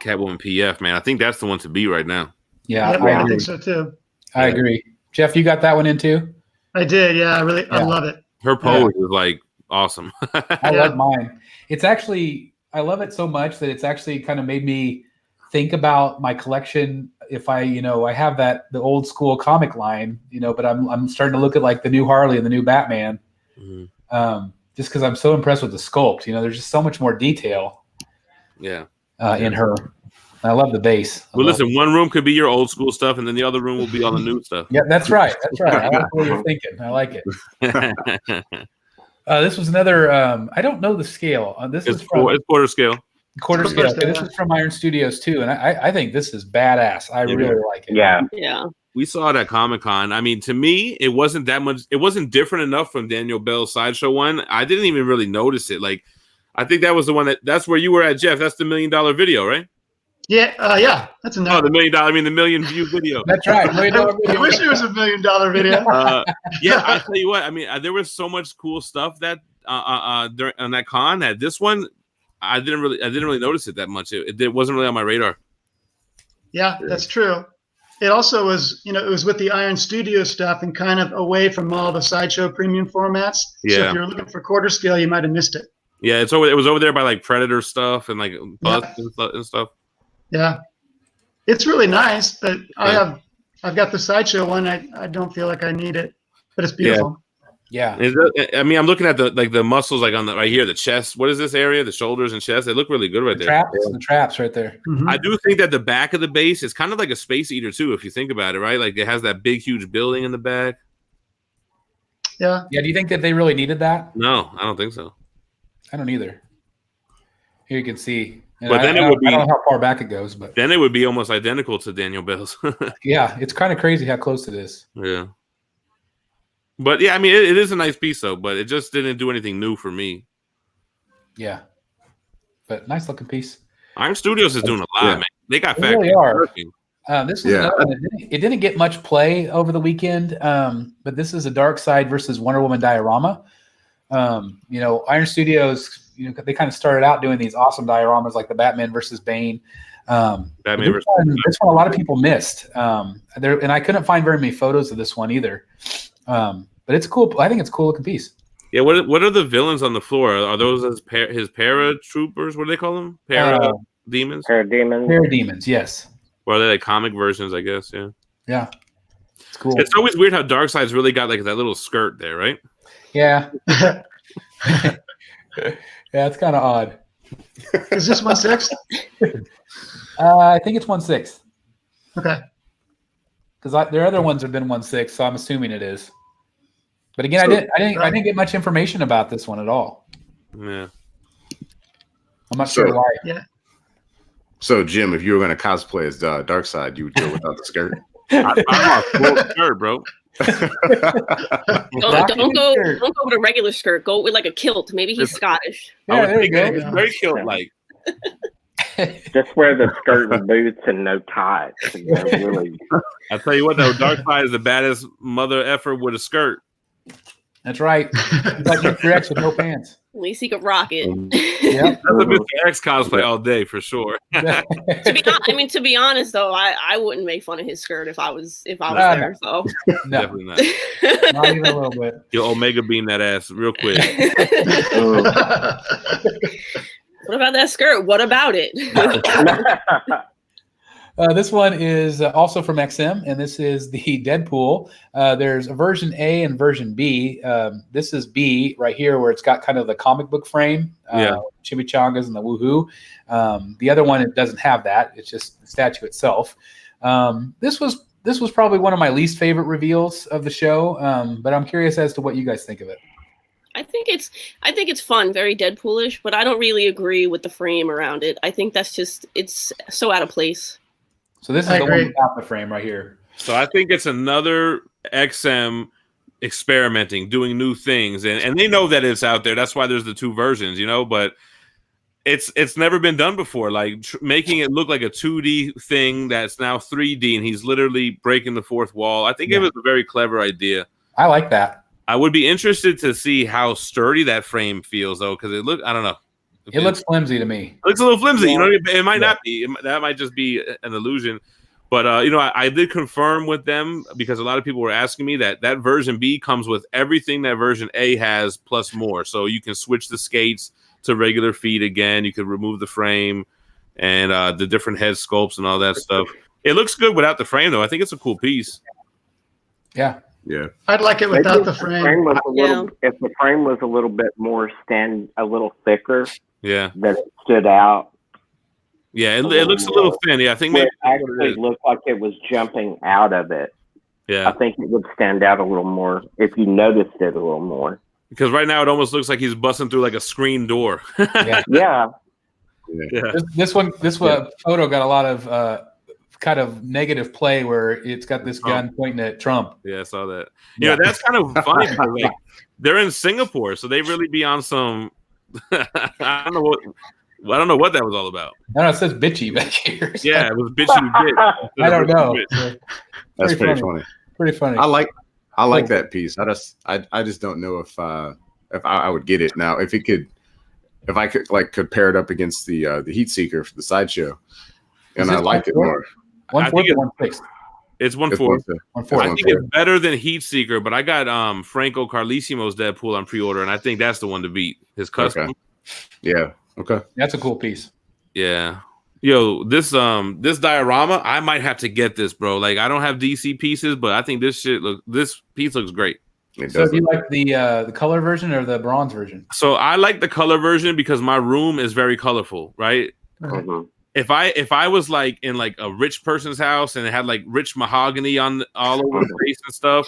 Catwoman PF, man. I think that's the one to beat right now. Yeah, I think so too. I agree. Jeff, you got that one in too? I did. Yeah, I love it. Her pose is like awesome. I love mine. It's actually, I love it so much that it's actually kind of made me think about my collection. If I have the old school comic line, but I'm starting to look at like the new Harley and the new Batman. Mm-hmm. Just because I'm so impressed with the sculpt. There's just so much more detail. Yeah. In her. I love the base. Well, listen, one room could be your old school stuff, and then the other room will be all the new stuff. Yeah, that's right. That's right. I like what you're thinking. I like it. This was another. I don't know the scale. It's quarter scale. Quarter scale. Okay, this is from Iron Studios too, and I think this is badass. I really like it. Yeah. Yeah. We saw it at Comic-Con. I mean, to me, it wasn't that much. It wasn't different enough from Daniel Bell's Sideshow one. I didn't even really notice it. Like, I think that was the one that's where you were at, Jeff. That's the $1 million video, right? Yeah, that's a the $1 million. I mean, the million view video. That's right. I wish it was $1 million video. Yeah, I'll tell you what. I mean, there was so much cool stuff that during on that con. That this one, I didn't really notice it that much. It wasn't really on my radar. Yeah, that's true. It also was, it was with the Iron Studio stuff and kind of away from all the Sideshow premium formats. Yeah. So if you're looking for quarter scale, you might have missed it. Yeah, it was over there by like Predator stuff and like Buzz and stuff. Yeah, it's really nice, but I've got the Sideshow one. I don't feel like I need it, but it's beautiful. Yeah. I mean, I'm looking at the muscles like on the right here, the chest. What is this area? The shoulders and chest. They look really good right there. The traps right there. Mm-hmm. I do think that the back of the base is kind of like a Space Eater too, if you think about it, right? Like it has that big, huge building in the back. Yeah. Yeah. Do you think that they really needed that? No, I don't think so. I don't either. Here you can see. But then it would be. I don't know how far back it goes, but then it would be almost identical to Daniel Bell's. Yeah, it's kind of crazy how close it is. Yeah. But yeah, I mean, it is a nice piece though, but it just didn't do anything new for me. Yeah. But nice looking piece. Iron Studios is doing a lot, man. They got factories. Really are. Working. This is another one. It didn't get much play over the weekend, but this is a Darkseid versus Wonder Woman diorama. Iron Studios, they kind of started out doing these awesome dioramas like the Batman versus Bane. This one a lot of people missed. And I couldn't find very many photos of this one either. But it's cool. I think it's a cool looking piece. Yeah, what are the villains on the floor? Are those his paratroopers? What do they call them? Parademons? Parademons, yes. Or are they like comic versions, I guess? Yeah. Yeah. It's cool. It's always weird how Darkseid's really got like that little skirt there, right? Yeah. Yeah, it's kind of odd. Is this 1/6? I think it's 1/6. Okay. Because their other ones have been 1/6, so I'm assuming it is. But again, I didn't get much information about this one at all. Yeah. I'm not sure why. Yeah. So, Jim, if you were going to cosplay as Darkseid, you would go without the skirt. I'm a full skirt, bro. Don't go with a regular skirt. Go with like a kilt. Maybe he's Scottish. Yeah, there you go. It's very kilt-like. Just wear the skirt and boots and no ties. Really. I'll tell you what, though, Darkseid is the baddest mother effer with a skirt. That's right. He's like Mr. X with no pants. At least he could rock it. Yeah, that's a Mr. X cosplay all day for sure. To be honest though, I wouldn't make fun of his skirt if I was there. So no. Definitely not. Not even a little bit. You'll Omega beam that ass real quick. What about that skirt? What about it? This one is also from XM, and this is the Deadpool. There's a version A and version B. This is B right here, where it's got kind of the comic book frame, chimichangas and the woohoo. The other one, it doesn't have that. It's just the statue itself. This was probably one of my least favorite reveals of the show, but I'm curious as to what you guys think of it. I think it's fun, very Deadpoolish, but I don't really agree with the frame around it. I think it's so out of place. So this is the one without the frame right here. So I think it's another XM experimenting, doing new things, and they know that it's out there. That's why there's the two versions, but it's never been done before, like making it look like a 2D thing that's now 3D, and he's literally breaking the fourth wall. I think it was a very clever idea. I like that. I would be interested to see how sturdy that frame feels, though, because I don't know. It looks flimsy to me. It looks a little flimsy. It might not be. That might just be an illusion. But, I did confirm with them, because a lot of people were asking me, that version B comes with everything that version A has plus more. So you can switch the skates to regular feet again. You could remove the frame and the different head sculpts and all that stuff. It looks good without the frame, though. I think it's a cool piece. Yeah. Yeah. I'd like it without the frame. If the frame was a little bit more a little thicker, that it stood out. Yeah, it looks a little thin. Yeah, I think maybe it actually looked like it was jumping out of it. Yeah. I think it would stand out a little more if you noticed it a little more. Because right now it almost looks like he's busting through like a screen door. Yeah. This photo got a lot of kind of negative play where it's got this gun pointing at Trump. Yeah, I saw that. That's kind of funny because like they're in Singapore, so they really be on some. I don't know what that was all about. I don't know. It says bitchy back here. So. Yeah, it was bitchy bitch. I don't know. That's pretty funny. Pretty funny. I like that piece. I just don't know if I would get it now. If I could pair it up against the Heat Seeker for the sideshow, and I liked it more. 1/4 or 1/6? It's 1/4. 1/4. I think it's better than Heat Seeker, but I got Franco Carlissimo's Deadpool on pre-order, and I think that's the one to beat. His custom. Okay. Yeah. Okay. That's a cool piece. Yeah. Yo, this diorama, I might have to get this, bro. Like, I don't have DC pieces, but I think this piece looks great. So do you like the color version or the bronze version? So I like the color version because my room is very colorful, right? Mm-hmm. If I was like in like a rich person's house and it had like rich mahogany on all over the face and stuff,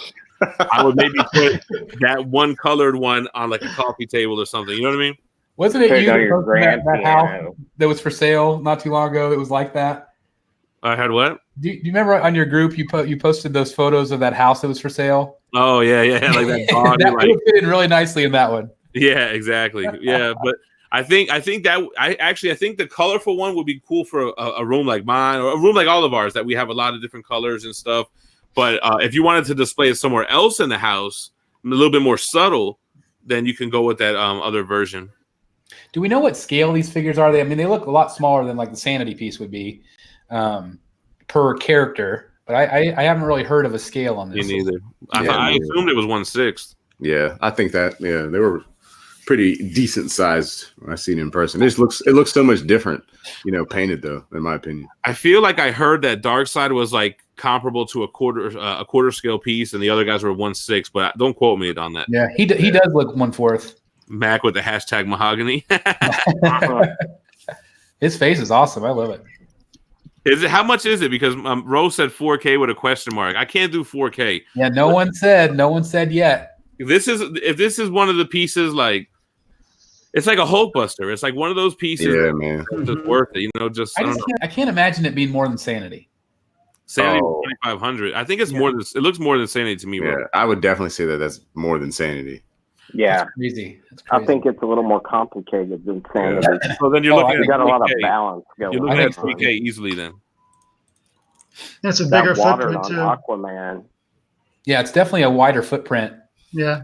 I would maybe put that one colored one on like a coffee table or something. You know what I mean? Wasn't it you that house that was for sale not too long ago that was like that? I had what? Do you remember on your group you posted those photos of that house that was for sale? Oh yeah, like that bond. That would fit in really nicely in that one. Yeah, exactly. Yeah, but I think the colorful one would be cool for a room like mine or a room like all of ours that we have a lot of different colors and stuff. But if you wanted to display it somewhere else in the house, a little bit more subtle, then you can go with that other version. Do we know what scale these figures are? I mean, they look a lot smaller than like the Sanity piece would be per character, but I haven't really heard of a scale on this. Me neither. I assumed it was 1/6. Yeah, I think that. Yeah, they were pretty decent sized when I seen it in person. It looks so much different, painted though, in my opinion. I feel like I heard that Darkseid was like comparable to a quarter scale piece, and the other guys were 1/6, but don't quote me on that. Yeah, he does look 1/4. Mac with the hashtag mahogany. His face is awesome. I love it. Is it? How much is it? Because Rose said 4K with a question mark. I can't do 4K. Yeah, no one said yet. If this is one of the pieces, like it's like a Hulkbuster. It's like one of those pieces. Yeah, man. It's worth it. I can't imagine it being more than Sanity. Sanity 2,500. I think it's more than. It looks more than Sanity to me. Yeah, bro. I would definitely say that's more than Sanity. Yeah, that's crazy. I think it's a little more complicated than Sanity. Yeah. So then you're looking at got a lot of balance going. You're looking at 3K easily then. That's a bigger footprint too. Aquaman. Yeah, it's definitely a wider footprint. Yeah,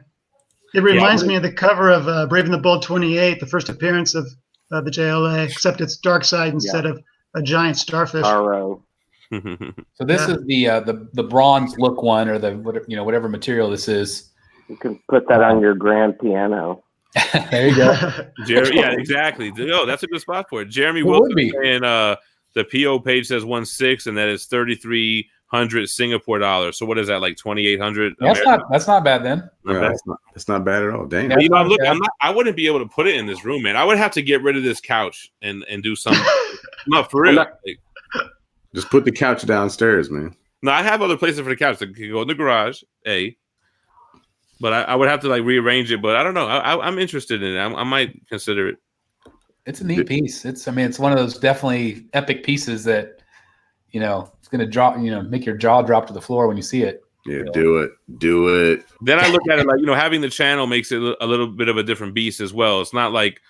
it reminds me of the cover of Brave and the Bold 28, the first appearance of the JLA, except it's Darkseid instead of a giant starfish. RO. So this is the bronze look one, or the whatever material this is. You can put that on your grand piano. There you go. Yeah, exactly. Oh, that's a good spot for it. Jeremy Wilson saying the PO page says 1/6, and that is 3,300 Singapore dollars. So what is that, like 2,800? That's not bad then. Yeah, that's not bad at all. Dang. I wouldn't be able to put it in this room, man. I would have to get rid of this couch and do something. No, for real. Just put the couch downstairs, man. No, I have other places for the couch. That could go in the garage, but I would have to like rearrange it. But I don't know. I'm interested in it. I might consider it. It's a neat piece. It's one of those definitely epic pieces that, it's going to drop, make your jaw drop to the floor when you see it. Yeah, do it. Then I look at it like, having the channel makes it a little bit of a different beast as well. It's not like,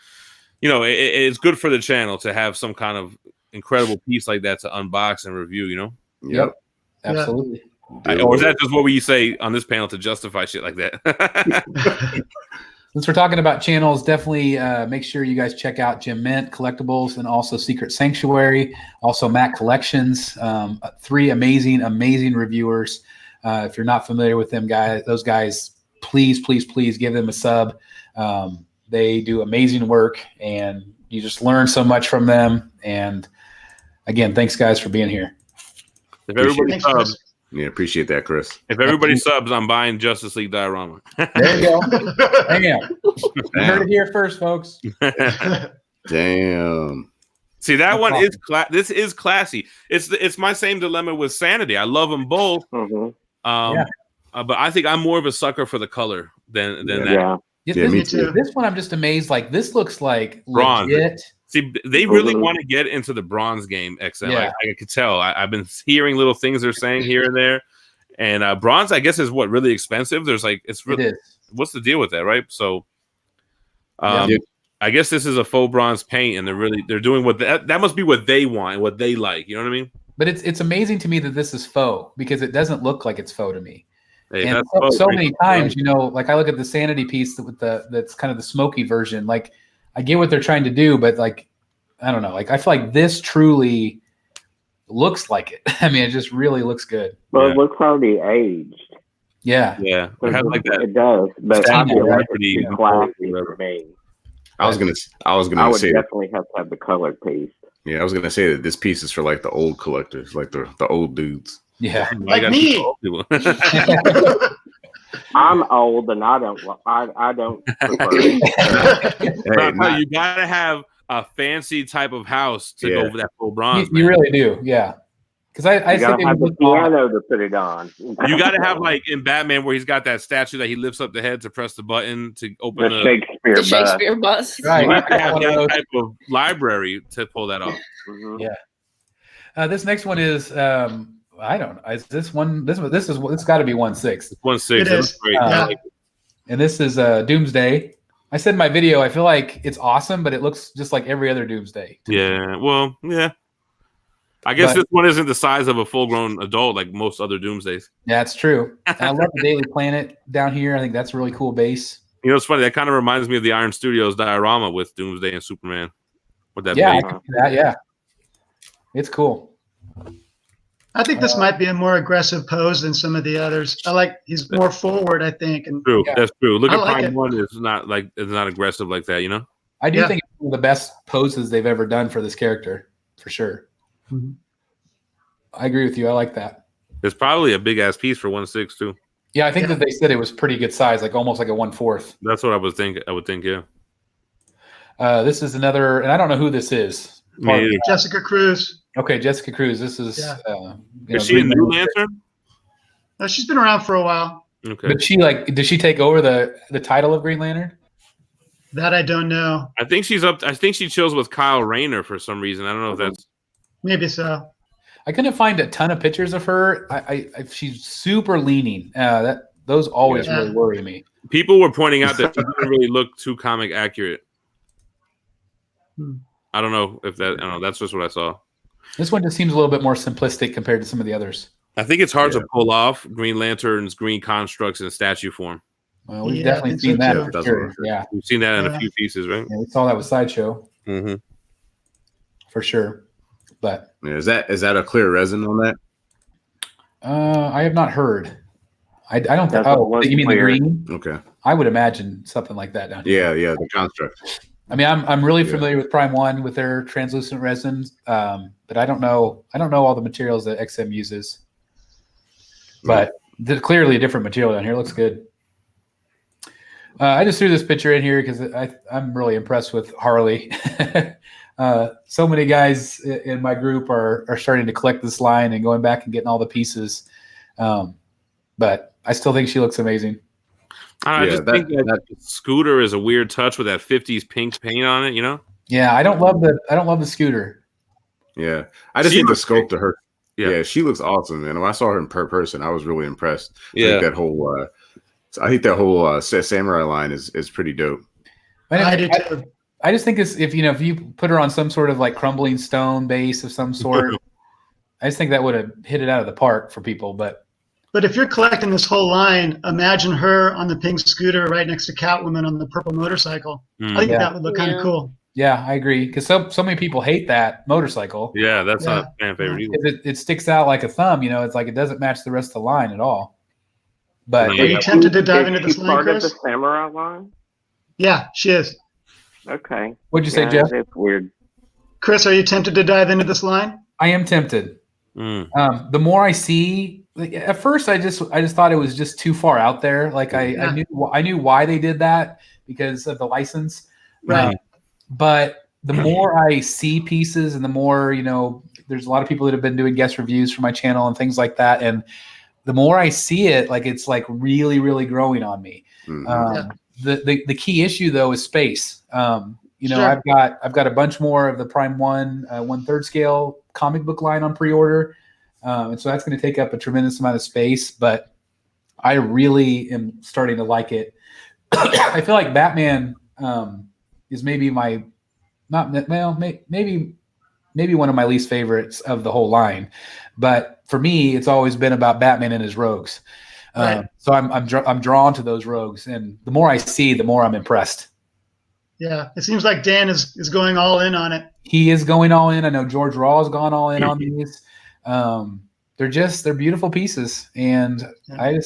it's good for the channel to have some kind of incredible piece like that to unbox and review, Yep. Absolutely. Or is that just what we say on this panel to justify shit like that? Since we're talking about channels, definitely make sure you guys check out Jim Mint Collectibles and also Secret Sanctuary, also Mac Collections. 3 amazing reviewers. If you're not familiar with those guys, please give them a sub. They do amazing work, and you just learn so much from them. And again, thanks guys for being here. If everybody subs, appreciate that, Chris. If everybody subs, I'm buying Justice League diorama. There you go. Damn. You heard it here first, folks. Damn. See, that one is this is classy. It's my same dilemma with Sanity. I love them both. But I think I'm more of a sucker for the color than that. Yeah, me too. This one I'm just amazed. Like, this looks like bronze. Legit. See, they really want to get into the bronze game, XM. Yeah. I could tell. I've been hearing little things they're saying here and there. And bronze, I guess, is what really expensive. There's like, it's really, It is. What's the deal with that, right? So, I guess this is a faux bronze paint, and they're doing what that must be what they want and what they like. You know what I mean? But it's amazing to me that this is faux, because it doesn't look like it's faux to me. Hey, and so many times, like I look at the Sanity piece that's kind of the smoky version. Like, I get what they're trying to do, but like, I don't know. Like, I feel like this truly looks like it. I mean, it just really looks good. Well, it looks already aged. Yeah. Yeah. It has like that. It does, but I feel like pretty it's classy for me. I was gonna I would say definitely have to have the colored piece. Yeah, I was gonna say that this piece is for like the old collectors, like the old dudes. Yeah. Like me. I'm old and I don't prefer it. You gotta have a fancy type of house to go with that full bronze. You really do, yeah. Because I you gotta have the piano to put it on. You gotta have, like in Batman, where he's got that statue that he lifts up the head to press the button to open the Shakespeare bus. Right. You have to have that type of library to pull that off. Mm-hmm. Yeah. This next one is I don't know. Is this one? It's got to be 1/6. 1/6. It is. Great. And this is Doomsday. I said in my video, I feel like it's awesome, but it looks just like every other Doomsday. Yeah. Well, yeah. I guess this one isn't the size of a full-grown adult like most other Doomsdays. Yeah, it's true. And I love the Daily Planet down here. I think that's a really cool base. It's funny. That kind of reminds me of the Iron Studios diorama with Doomsday and Superman. With that I base. can see that. Yeah, it's cool. I think this might be a more aggressive pose than some of the others. He's more forward, I think. And True, that's true. Look at like Prime 1 is not aggressive like that, I do think it's one of the best poses they've ever done for this character, for sure. Mm-hmm. I agree with you. I like that. It's probably a big ass piece for 1/6 too. Yeah, I think that they said it was pretty good size, like almost like a 1/4. That's what I would think. Yeah. This is another, and I don't know who this is. Jessica Cruz. Okay, Jessica Cruz. This is. Is she a New Lantern? No, she's been around for a while. Okay. But did she take over the title of Green Lantern? That I don't know. I think she's up. I think she chills with Kyle Rayner for some reason. I don't know if that's. Maybe so. I couldn't find a ton of pictures of her. She's super leaning. Those always really worry me. People were pointing out that she didn't really look too comic accurate. I don't know if that. I don't know. That's just what I saw. This one just seems a little bit more simplistic compared to some of the others. I think it's hard to pull off Green Lantern's green constructs in statue form. Well, we've definitely seen that. For sure. Yeah, we've seen that in a few pieces, right? Yeah, we saw that with Sideshow. Mm-hmm. For sure. But is that a clear resin on that? I have not heard. I don't think. Oh, you mean the green? Okay. I would imagine something like that down here. Yeah, the construct. I mean, I'm really familiar with Prime 1 with their translucent resins, but I don't know all the materials that XM uses. But clearly a different material down here. It looks good. I just threw this picture in here because I'm really impressed with Harley. So many guys in my group are starting to collect this line and going back and getting all the pieces. But I still think she looks amazing. I just think that scooter is a weird touch with that 50s pink paint on it, Yeah, I don't love the scooter. Yeah, I just think the sculpt of her. Yeah, she looks awesome, man. When I saw her in person, I was really impressed. Yeah. I think that whole samurai line is pretty dope. I do too. I just think if you put her on some sort of like crumbling stone base of some sort, I just think that would have hit it out of the park for people. But if you're collecting this whole line, imagine her on the pink scooter right next to Catwoman on the purple motorcycle. I think that would look kind of cool. Yeah, I agree. Because so many people hate that motorcycle. Yeah, that's not a fan favorite either. It sticks out like a thumb. It's like it doesn't match the rest of the line at all. But are you tempted to dive into this line, part Chris? of the samurai line? Yeah, she is. Okay. What'd you say, Jeff? That's weird. Chris, are you tempted to dive into this line? I am tempted. The more I see, at first I just thought it was just too far out there. Like I knew why they did that because of the license. Right. But the more I see pieces and the more, there's a lot of people that have been doing guest reviews for my channel and things like that. And the more I see it, like it's like really, really growing on me. The key issue though is space. Sure. I've got a bunch more of the Prime 1/3 scale comic book line on pre-order. And so that's going to take up a tremendous amount of space, but I really am starting to like it. I feel like Batman is maybe maybe one of my least favorites of the whole line, but for me, it's always been about Batman and his rogues. Right. So I'm drawn to those rogues, and the more I see, the more I'm impressed. Yeah, it seems like Dan is going all in on it. He is going all in. I know George Raw has gone all in on these. They're beautiful pieces, and I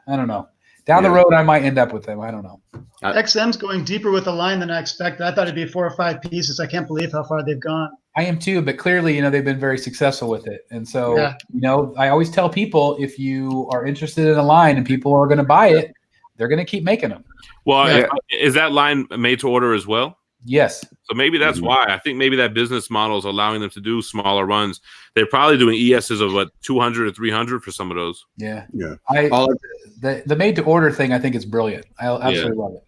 don't know. Down the road, I might end up with them. I don't know. XM's going deeper with the line than I expected. I thought it'd be 4 or 5 pieces. I can't believe how far they've gone. I am too, but clearly, they've been very successful with it. And so, I always tell people, if you are interested in a line and people are going to buy it, they're going to keep making them. Well, is that line made to order as well? Yes. So maybe that's why. I think maybe that business model is allowing them to do smaller runs. They're probably doing ESs of 200 or 300 for some of those. Yeah. Yeah. The made to order thing, I think it's brilliant. I absolutely love it.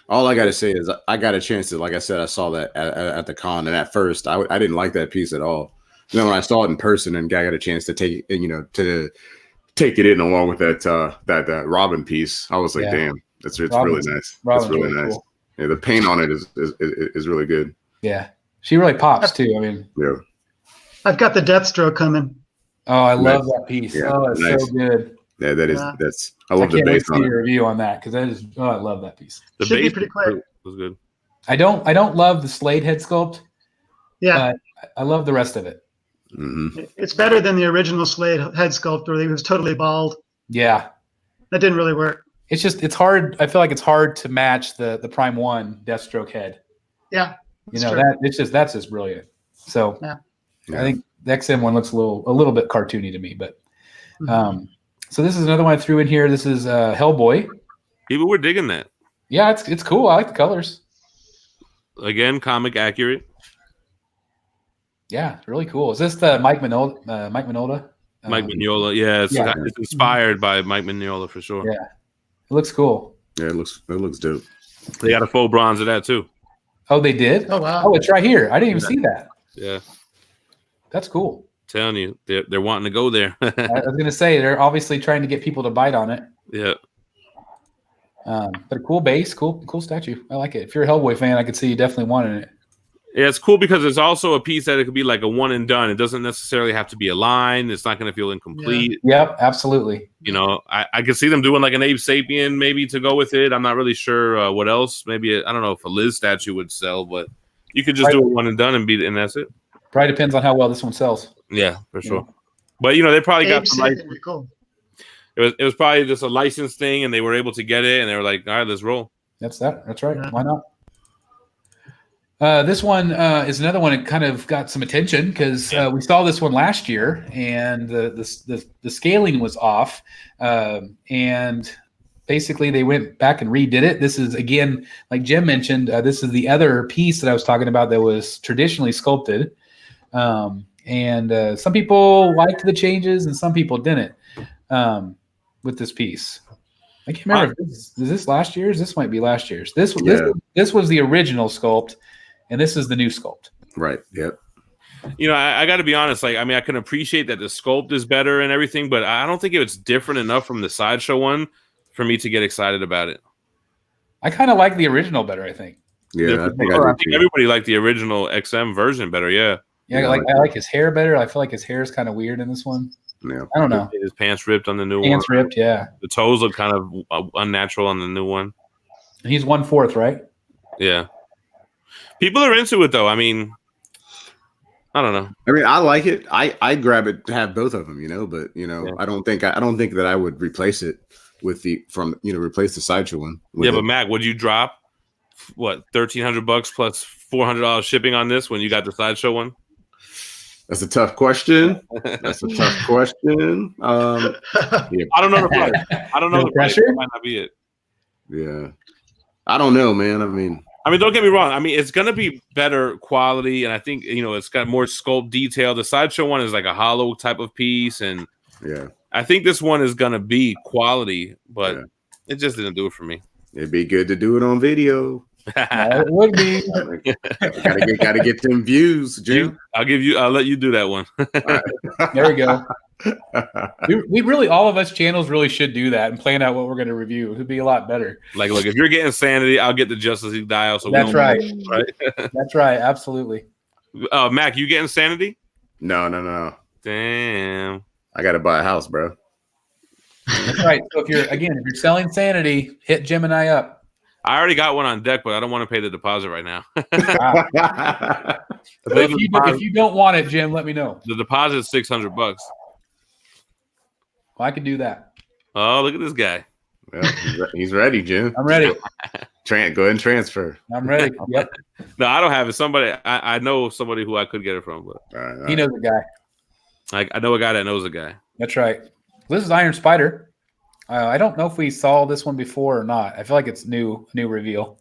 All I got to say is I got a chance to, like I said, I saw that at the con, and at first I didn't like that piece at all. Then when I saw it in person and I got a chance to take it, to take it in along with that Robin piece, I was like, damn, it's really nice. It's really nice. Cool. Yeah, the paint on it is really good. Yeah, she really pops too. I mean, yeah. I've got the Deathstroke coming. Oh, I love that piece. Yeah, it's so good. Yeah, that's. I love the base on it. Review on that because that is. Oh, I love that piece. The Should base be pretty quick. Was good. I don't love the Slade head sculpt. Yeah, but I love the rest of it. Mm-hmm. It's better than the original Slade head sculpt where he was totally bald. Yeah, that didn't really work. It's hard. I feel like it's hard to match the Prime 1 Deathstroke head. Yeah, that's just brilliant. So I think the XM one looks a little bit cartoony to me, but so this is another one I threw in here. This is Hellboy. People were digging that. Yeah, it's cool. I like the colors. Again, comic accurate. Yeah, really cool. Is this the Mike Mignola? Mike Mignola, yeah, it's inspired by Mike Mignola for sure. Yeah, it looks cool. Yeah, it looks dope. They got a full bronze of that too. Oh, they did? Oh wow! Oh, it's right here. I didn't even see that. Yeah, that's cool. Telling you, they're wanting to go there. I was gonna say they're obviously trying to get people to bite on it. Yeah. But a cool base, cool statue. I like it. If you're a Hellboy fan, I could see you definitely wanting it. Yeah, it's cool because it's also a piece that it could be like a one and done. It doesn't necessarily have to be a line. It's not going to feel incomplete. Yeah. Yep, absolutely. I could see them doing like an Abe Sapien maybe to go with it. I'm not really sure what else. Maybe I don't know if a Liz statue would sell, but you could just do a one and done and that's it. Probably depends on how well this one sells. Yeah, for sure. But they probably got the license. Cool. It was probably just a license thing, and they were able to get it, and they were like, "All right, let's roll." That's right. Yeah. Why not? This one is another one that kind of got some attention because we saw this one last year, and the scaling was off, and basically they went back and redid it. This is again, like Jim mentioned, this is the other piece that I was talking about that was traditionally sculpted, and some people liked the changes and some people didn't with this piece. I can't remember. Is this last year's? This might be last year's. This was the original sculpt. And this is the new sculpt. Right. Yep. You know, I got to be honest. Like, I mean, I can appreciate that the sculpt is better and everything, but I don't think it's different enough from the sideshow one for me to get excited about it. I kind of like the original better, I think. Yeah, I think everybody liked the original XM version better. Yeah. Yeah, I like his hair better. I feel like his hair is kind of weird in this one. Yeah. I don't know. His pants ripped on the new one. Pants ripped, yeah. The toes look kind of unnatural on the new one. And he's 1/4, right? Yeah. People are into it though. I mean, I don't know. I mean, I like it. I'd grab it to have both of them, you know, but you know, yeah. I don't think that I would replace it with replace the sideshow one. Yeah, but Mac, would you drop what $1,300 plus $400 shipping on this when you got the sideshow one? That's a tough question. Yeah. I don't know the price. I don't know the price. That might not be it. Yeah, I don't know, man. I mean, don't get me wrong. I mean, it's gonna be better quality, and I think it's got more sculpt detail. The sideshow one is like a hollow type of piece, and yeah, I think this one is gonna be quality, but it just didn't do it for me. It'd be good to do it on video. It would be. gotta get them views, Jim. I'll let you do that one. There we go. We really, all of us channels really should do that and plan out what we're going to review. It would be a lot better. Like, look, if you're getting Sanity, I'll get the Justice League dial. So that's right. That's right. Absolutely. Mac, you getting Sanity? No. Damn. I got to buy a house, bro. That's right. So if you're selling Sanity, hit Jim and I up. I already got one on deck, but I don't want to pay the deposit right now. If you don't want it, Jim, let me know. The deposit is $600. Well, I can do that. Oh, look at this guy. Well, he's ready, Jim. I'm ready. Go ahead and transfer. I'm ready. Yep. No, I don't have it. Somebody, I know somebody who I could get it from, but he knows a guy. I know a guy that knows a guy. That's right. This is Iron Spider. I don't know if we saw this one before or not. I feel like it's new reveal.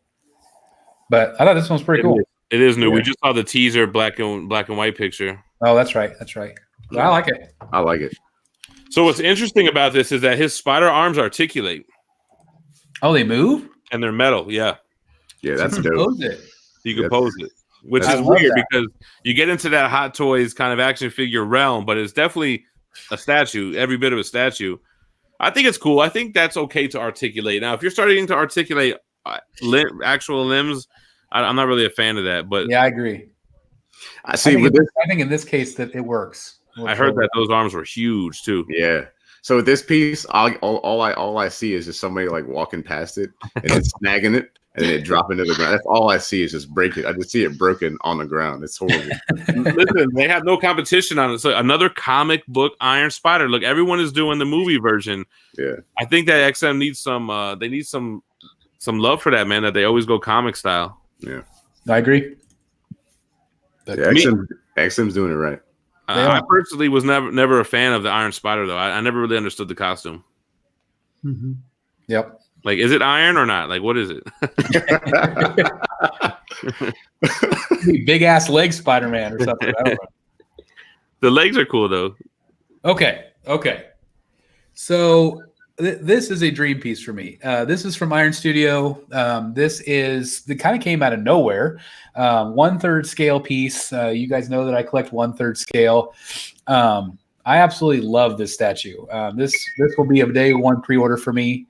But I thought this one was pretty cool. It is new. Yeah. We just saw the teaser black and white picture. Oh, that's right. I like it. I like it. So what's interesting about this is that his spider arms articulate. Oh, they move? And they're metal, yeah. Yeah, that's dope. You can pose it. Which is weird because you get into that Hot Toys kind of action figure realm, but it's definitely a statue, every bit of a statue. I think it's cool. I think that's okay to articulate. Now, if you're starting to articulate actual limbs, I'm not really a fan of that. But yeah, I agree. I think in this case that it works. I heard that those arms were huge too. Yeah. So with this piece, all I see is just somebody like walking past it and then snagging it and then it dropping to the ground. That's all I see is just break it. I just see it broken on the ground. It's horrible. Listen, they have no competition on it. So another comic book Iron Spider. Look, everyone is doing the movie version. Yeah. I think that XM needs some. They need some love for that, man. That they always go comic style. Yeah, I agree. Yeah, XM's doing it right. I personally was never a fan of the Iron Spider, though. I never really understood the costume. Mm-hmm. Yep. Like, is it iron or not? Like, what is it? Big ass leg Spider-Man or something. I don't know. The legs are cool, though. Okay. So this is a dream piece for me. This is from Iron Studio. This kind of came out of nowhere. 1/3 scale piece. You guys know that I collect 1/3 scale. I absolutely love this statue. This will be a day one pre-order for me.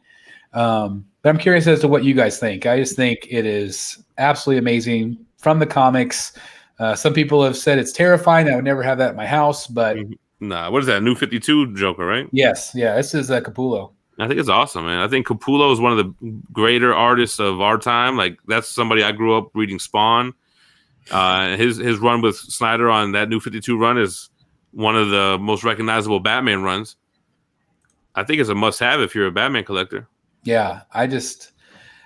But I'm curious as to what you guys think. I just think it is absolutely amazing from the comics. Some people have said it's terrifying. I would never have that at my house, but nah, what is that? New 52 Joker, right? Yes. Yeah. This is Capullo. I think it's awesome, man. I think Capullo is one of the greater artists of our time. Like, that's somebody I grew up reading Spawn. His run with Snyder on that New 52 run is one of the most recognizable Batman runs. I think it's a must-have if you're a Batman collector. Yeah, I just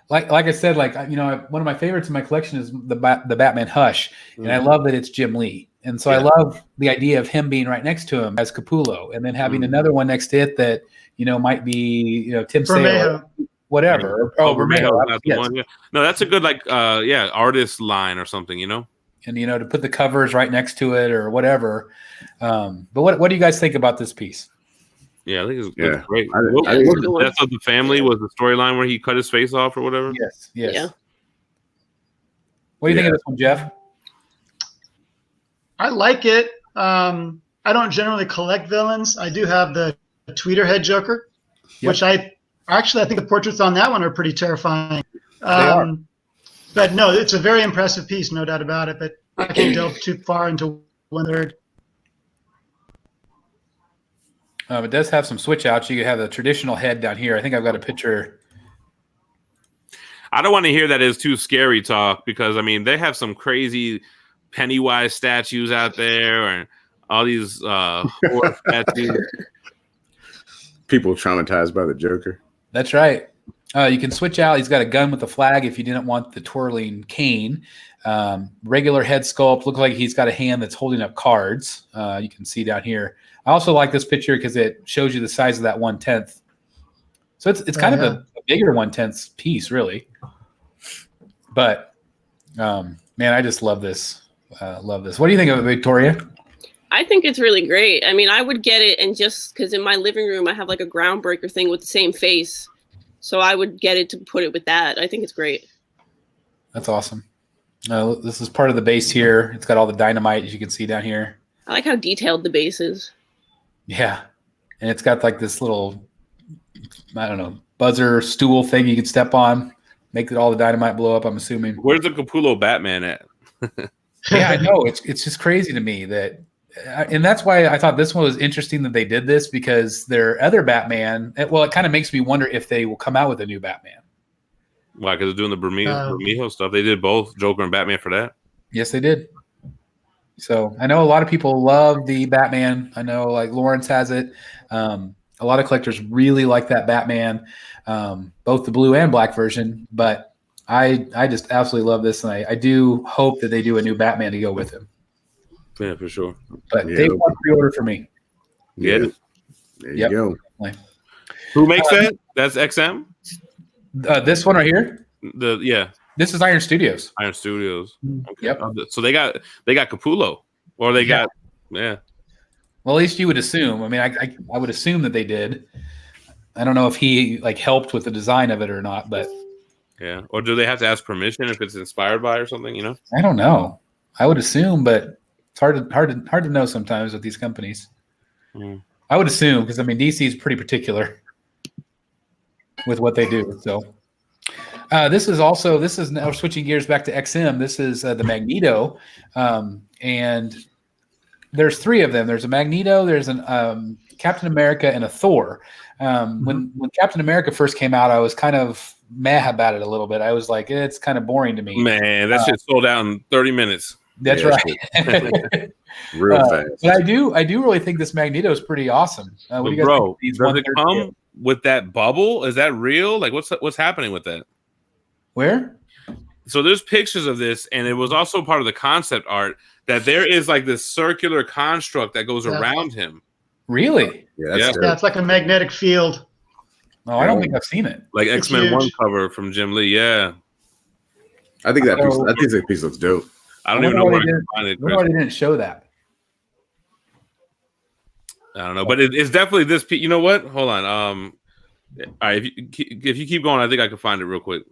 like I said, one of my favorites in my collection is the Batman Hush, and I love that it's Jim Lee, and so I love the idea of him being right next to him as Capullo, and then having another one next to it that might be Tim Sale, whatever. Bermejo, yes. One, yeah. No, that's a good artist line or something, and to put the covers right next to it or whatever. But what do you guys think about this piece? Yeah, I think it's great. The Death of the Family was the storyline where he cut his face off or whatever. Yes. Yeah. What do you think of this one, Jeff? I like it. I don't generally collect villains. I do have the tweeter head Joker, which I think the portraits on that one are pretty terrifying. They are. But no, it's a very impressive piece, no doubt about it. But I can't delve too far into 1/3. It does have some switch outs. You could have the traditional head down here. I think I've got a picture. I don't want to hear that it's too scary talk because I mean they have some crazy Pennywise statues out there and all these horror statues. People traumatized by the Joker. That's right. You can switch out. He's got a gun with a flag if you didn't want the twirling cane. Regular head sculpt. Looks like he's got a hand that's holding up cards. You can see down here. I also like this picture because it shows you the size of that 1/10. So it's kind of a bigger 1/10 piece, really. But man, I just love this. Love this. What do you think of it, Victoria? I think it's really great. I mean, I would get it, and just because in my living room I have like a groundbreaker thing with the same face, so I would get it to put it with that. I think it's great. That's awesome. This is part of the base here. It's got all the dynamite, as you can see down here. I like how detailed the base is. Yeah, and it's got like this little, I don't know, buzzer stool thing you can step on, make all the dynamite blow up. I'm assuming. Where's the Capullo Batman at? Yeah, I know. It's just crazy to me that. And that's why I thought this one was interesting that they did this, because their other Batman, it kind of makes me wonder if they will come out with a new Batman. Why? Because they're doing the Bermejo stuff. They did both Joker and Batman for that. Yes, they did. So I know a lot of people love the Batman. I know like Lawrence has it. A lot of collectors really like that Batman, both the blue and black version. But I just absolutely love this, and I do hope that they do a new Batman to go with him. Yeah, for sure. But they want pre-order for me. Yeah. There you go. Definitely. Who makes that? That's XM? This one right here? This is Iron Studios. Iron Studios. Okay. Yep. So they got Capullo, or they got Well, at least you would assume. I mean, I would assume that they did. I don't know if he like helped with the design of it or not, but yeah. Or do they have to ask permission if it's inspired by or something? You know? I don't know. I would assume, but it's hard to know sometimes with these companies. I would assume, because I mean DC is pretty particular with what they do. So this is now switching gears back to XM. This is the Magneto, and there's three of them. There's a Magneto, there's an Captain America, and a Thor. When Captain America first came out, I was kind of meh about it a little bit. I was like, it's kind of boring to me. Man, that shit sold out in 30 minutes. That's right. Real fast. But I do really think this Magneto is pretty awesome. What do you guys think of these does it come with that bubble? Is that real? Like, what's happening with that? Where? So there's pictures of this, and it was also part of the concept art that there is like this circular construct that goes around him. Really? Yeah, it's like a magnetic field. Oh, I don't think I've seen it. Like It's X-Men 1 huge. cover from Jim Lee. Yeah. I think that piece looks dope. I don't even know where I can find it. I wonder why they didn't show that. I don't know, but it's definitely this piece. You know what? Hold on. All right, if you keep going, I think I can find it real quick.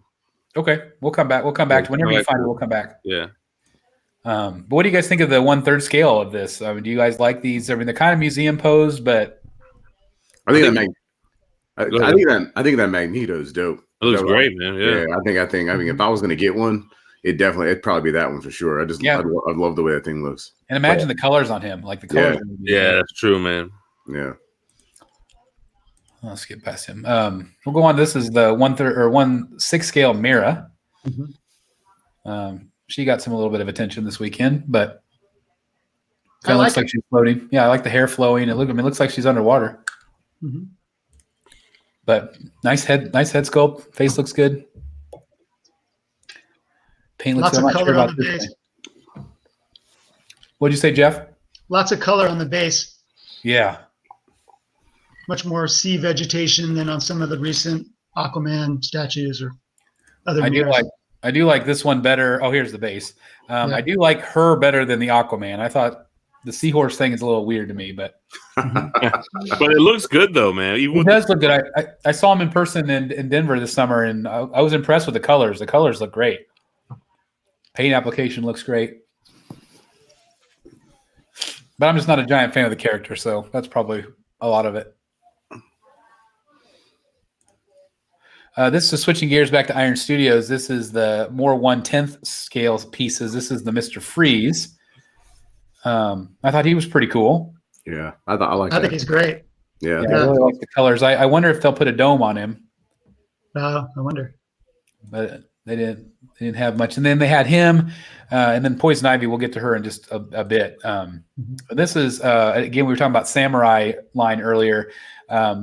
Okay, we'll come back. We'll come back to whenever you find it. We'll come back. Yeah. But what do you guys think of the 1/3 scale of this? I mean, do you guys like these? I mean, they're kind of museum posed, but I think that Magneto is dope. It looks great, man. Yeah. I mean, if I was gonna get one, it'd probably be that one for sure. I'd love the way that thing looks. And imagine the colors on him, like the colors. Yeah, that's true, man. Yeah. Let's get past him. We'll go on. This is the 1/3 or 1/6 scale Mira. She got a little bit of attention this weekend, but kind of looks like she's floating. Yeah, I like the hair flowing. It looks like she's underwater. But nice head sculpt. Face looks good. Paint looks Lots of color on the base. What'd you say, Jeff? Lots of color on the base. Yeah. Much more sea vegetation than on some of the recent Aquaman statues or other. I do like this one better. Oh, here's the base. I do like her better than the Aquaman. I thought the seahorse thing is a little weird to me, but but it looks good though, man. It does look good. I saw him in person in Denver this summer, and I was impressed with the colors. The colors look great. Paint application looks great. But I'm just not a giant fan of the character, so that's probably a lot of it. This is switching gears back to Iron Studios. This is the more 1/10 scale pieces. This is the Mr. Freeze. I thought he was pretty cool. Yeah, I think he's great. Yeah, I really like the colors. I wonder if they'll put a dome on him. I wonder. But they didn't have much. And then they had him, and then Poison Ivy. We'll get to her in just a bit. This is again, we were talking about Samurai line earlier.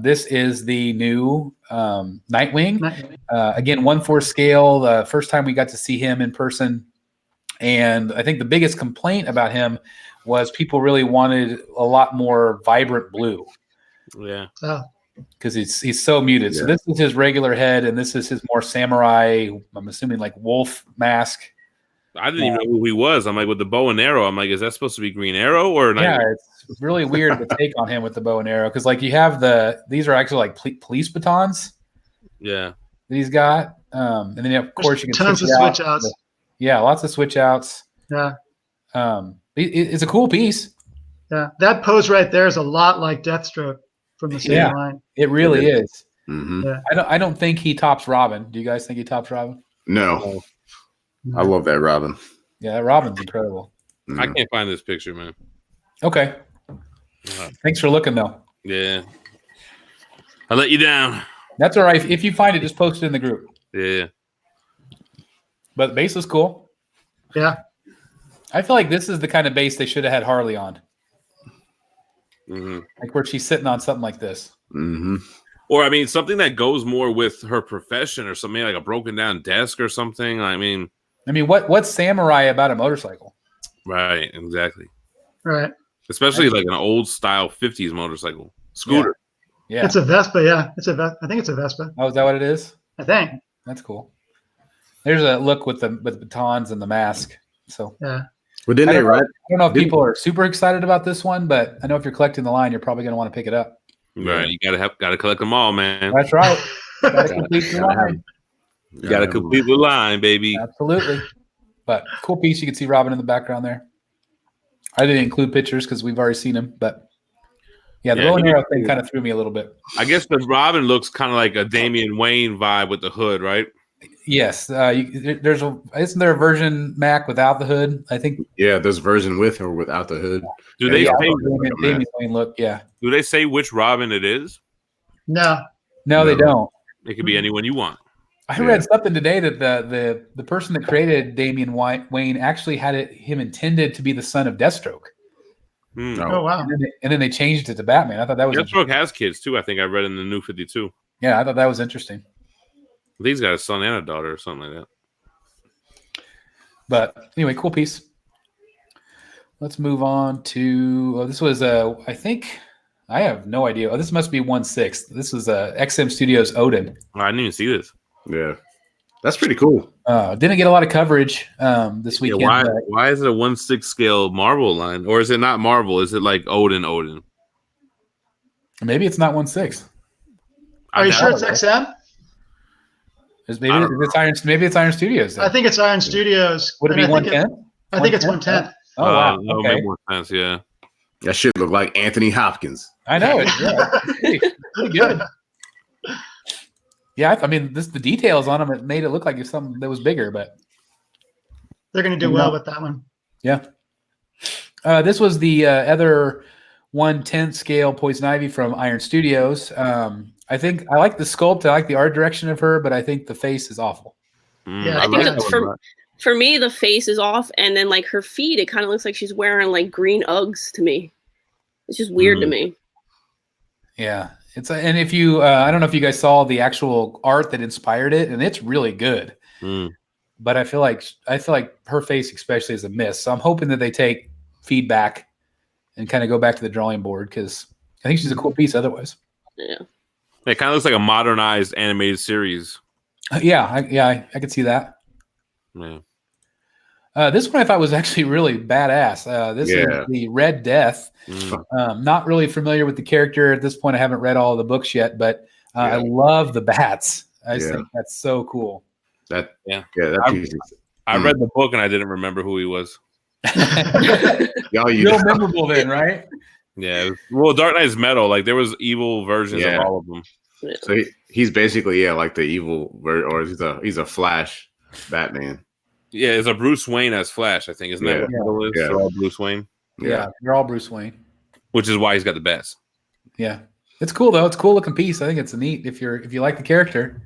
This is the new Nightwing. Again, 1/4 scale. The first time we got to see him in person, and I think the biggest complaint about him was people really wanted a lot more vibrant blue. Yeah. Because he's so muted. Yeah. So this is his regular head, and this is his more samurai, I'm assuming like wolf mask. I didn't even know who he was. I'm like, with the bow and arrow, I'm like, is that supposed to be Green Arrow or yeah? It's really weird to take on him with the bow and arrow, because like you have these are actually like police batons. Yeah, that he's got, and then of course you can tons of switch outs. Yeah, lots of switch outs. Yeah, it's a cool piece. Yeah, that pose right there is a lot like Deathstroke from the same line. It really is. Mm-hmm. Yeah. I don't think he tops Robin. Do you guys think he tops Robin? No. I love that Robin. Yeah, that Robin's incredible. I can't find this picture, man. Okay. Thanks for looking, though. Yeah. I let you down. That's all right. If you find it, just post it in the group. Yeah. But the base is cool. Yeah. I feel like this is the kind of base they should have had Harley on. Mm-hmm. Like where she's sitting on something like this. Mm-hmm. Or, I mean, something that goes more with her profession, or something like a broken down desk or something. I mean, what's samurai about a motorcycle? Right, exactly. Right. Especially like an old style 50s motorcycle. Scooter. Yeah. It's a Vespa, yeah. I think it's a Vespa. Oh, is that what it is? I think. That's cool. There's a look with the batons and the mask. So yeah. Well, didn't they I don't know if people are super excited about this one, but I know if you're collecting the line, you're probably going to want to pick it up. Right. You gotta collect them all, man. That's right. Gotta complete the line. You gotta complete the line, baby. Absolutely. But cool piece. You can see Robin in the background there. I didn't include pictures because we've already seen him, but yeah, the bow and arrow thing kind of threw me a little bit. I guess the Robin looks kind of like a Damian Wayne vibe with the hood, right? Yes. Isn't there a version, Mac, without the hood? I think. Yeah, there's a version with or without the hood. Do they say Damian Wayne look? Yeah. Do they say which Robin it is? No, they don't. It could be anyone you want. I read something today that the person that created Damian Wayne actually had him intended to be the son of Deathstroke. Oh wow! And then they changed it to Batman. I thought that was Deathstroke has kids too. I think I read in the New 52. Yeah, I thought that was interesting. He's got a son and a daughter or something like that. But anyway, cool piece. Let's move on to this was I think I have no idea. Oh, this must be 1/6. This was XM Studios Odin. Oh, I didn't even see this. Yeah, that's pretty cool. Didn't get a lot of coverage this weekend. Yeah, why is it a 1/6 scale Marvel line, or is it not Marvel? Is it like Odin? Maybe it's not 1/6. Are you sure it's XM? Maybe it's Iron Studios. Then. I think it's Iron Studios. Would it be 1/10? I think it's 1/10. Oh wow! That would make more sense. Yeah, that should look like Anthony Hopkins. I know it. Yeah, pretty good. Yeah, I mean, the details on them it made it look like it's something that was bigger, but they're going to do well with that one. Yeah. This was the other 1/10 scale Poison Ivy from Iron Studios. I think I like the sculpt. I like the art direction of her, but I think the face is awful. Yeah, I think for me, the face is off, and then like her feet, it kind of looks like she's wearing like green Uggs to me. It's just weird to me. Yeah, and if you, I don't know if you guys saw the actual art that inspired it, and it's really good. But I feel like her face especially is a miss. So I'm hoping that they take feedback and kind of go back to the drawing board because I think she's a cool piece. Otherwise, yeah, it kind of looks like a modernized animated series. I could see that. Yeah. This one I thought was actually really badass. This is the Red Death. Not really familiar with the character at this point. I haven't read all the books yet, but I love the bats. I just think that's so cool. I piece. I read the book and I didn't remember who he was. Y'all, you Real memorable then, right? Yeah. Well, Dark Knight's metal. Like there was evil versions of all of them. So he's basically like the evil, or he's a Flash Batman. Yeah, it's a Bruce Wayne as Flash. I think isn't that what metal is? Yeah. They're all Bruce Wayne. Yeah, they're all Bruce Wayne. Which is why he's got the best. Yeah, it's cool though. It's a cool looking piece. I think it's neat if you like the character.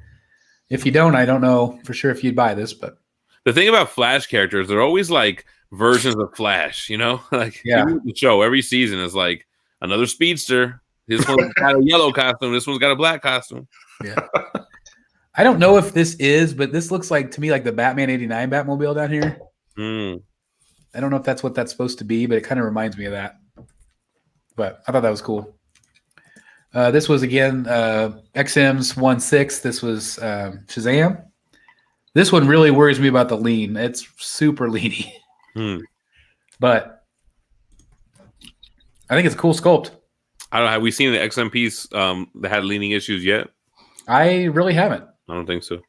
If you don't, I don't know for sure if you'd buy this, but the thing about Flash characters, they're always like versions of Flash, like the show every season is like another speedster. This one's got a yellow costume. This one's got a black costume. Yeah. I don't know if this is, but this looks like to me like the Batman 89 Batmobile down here. I don't know if that's what that's supposed to be, but it kind of reminds me of that. But I thought that was cool. This was again XM's 1/6. This was Shazam. This one really worries me about the lean. It's super leany. But I think it's a cool sculpt. I don't know. Have we seen the XM piece that had leaning issues yet? I really haven't. I don't think so.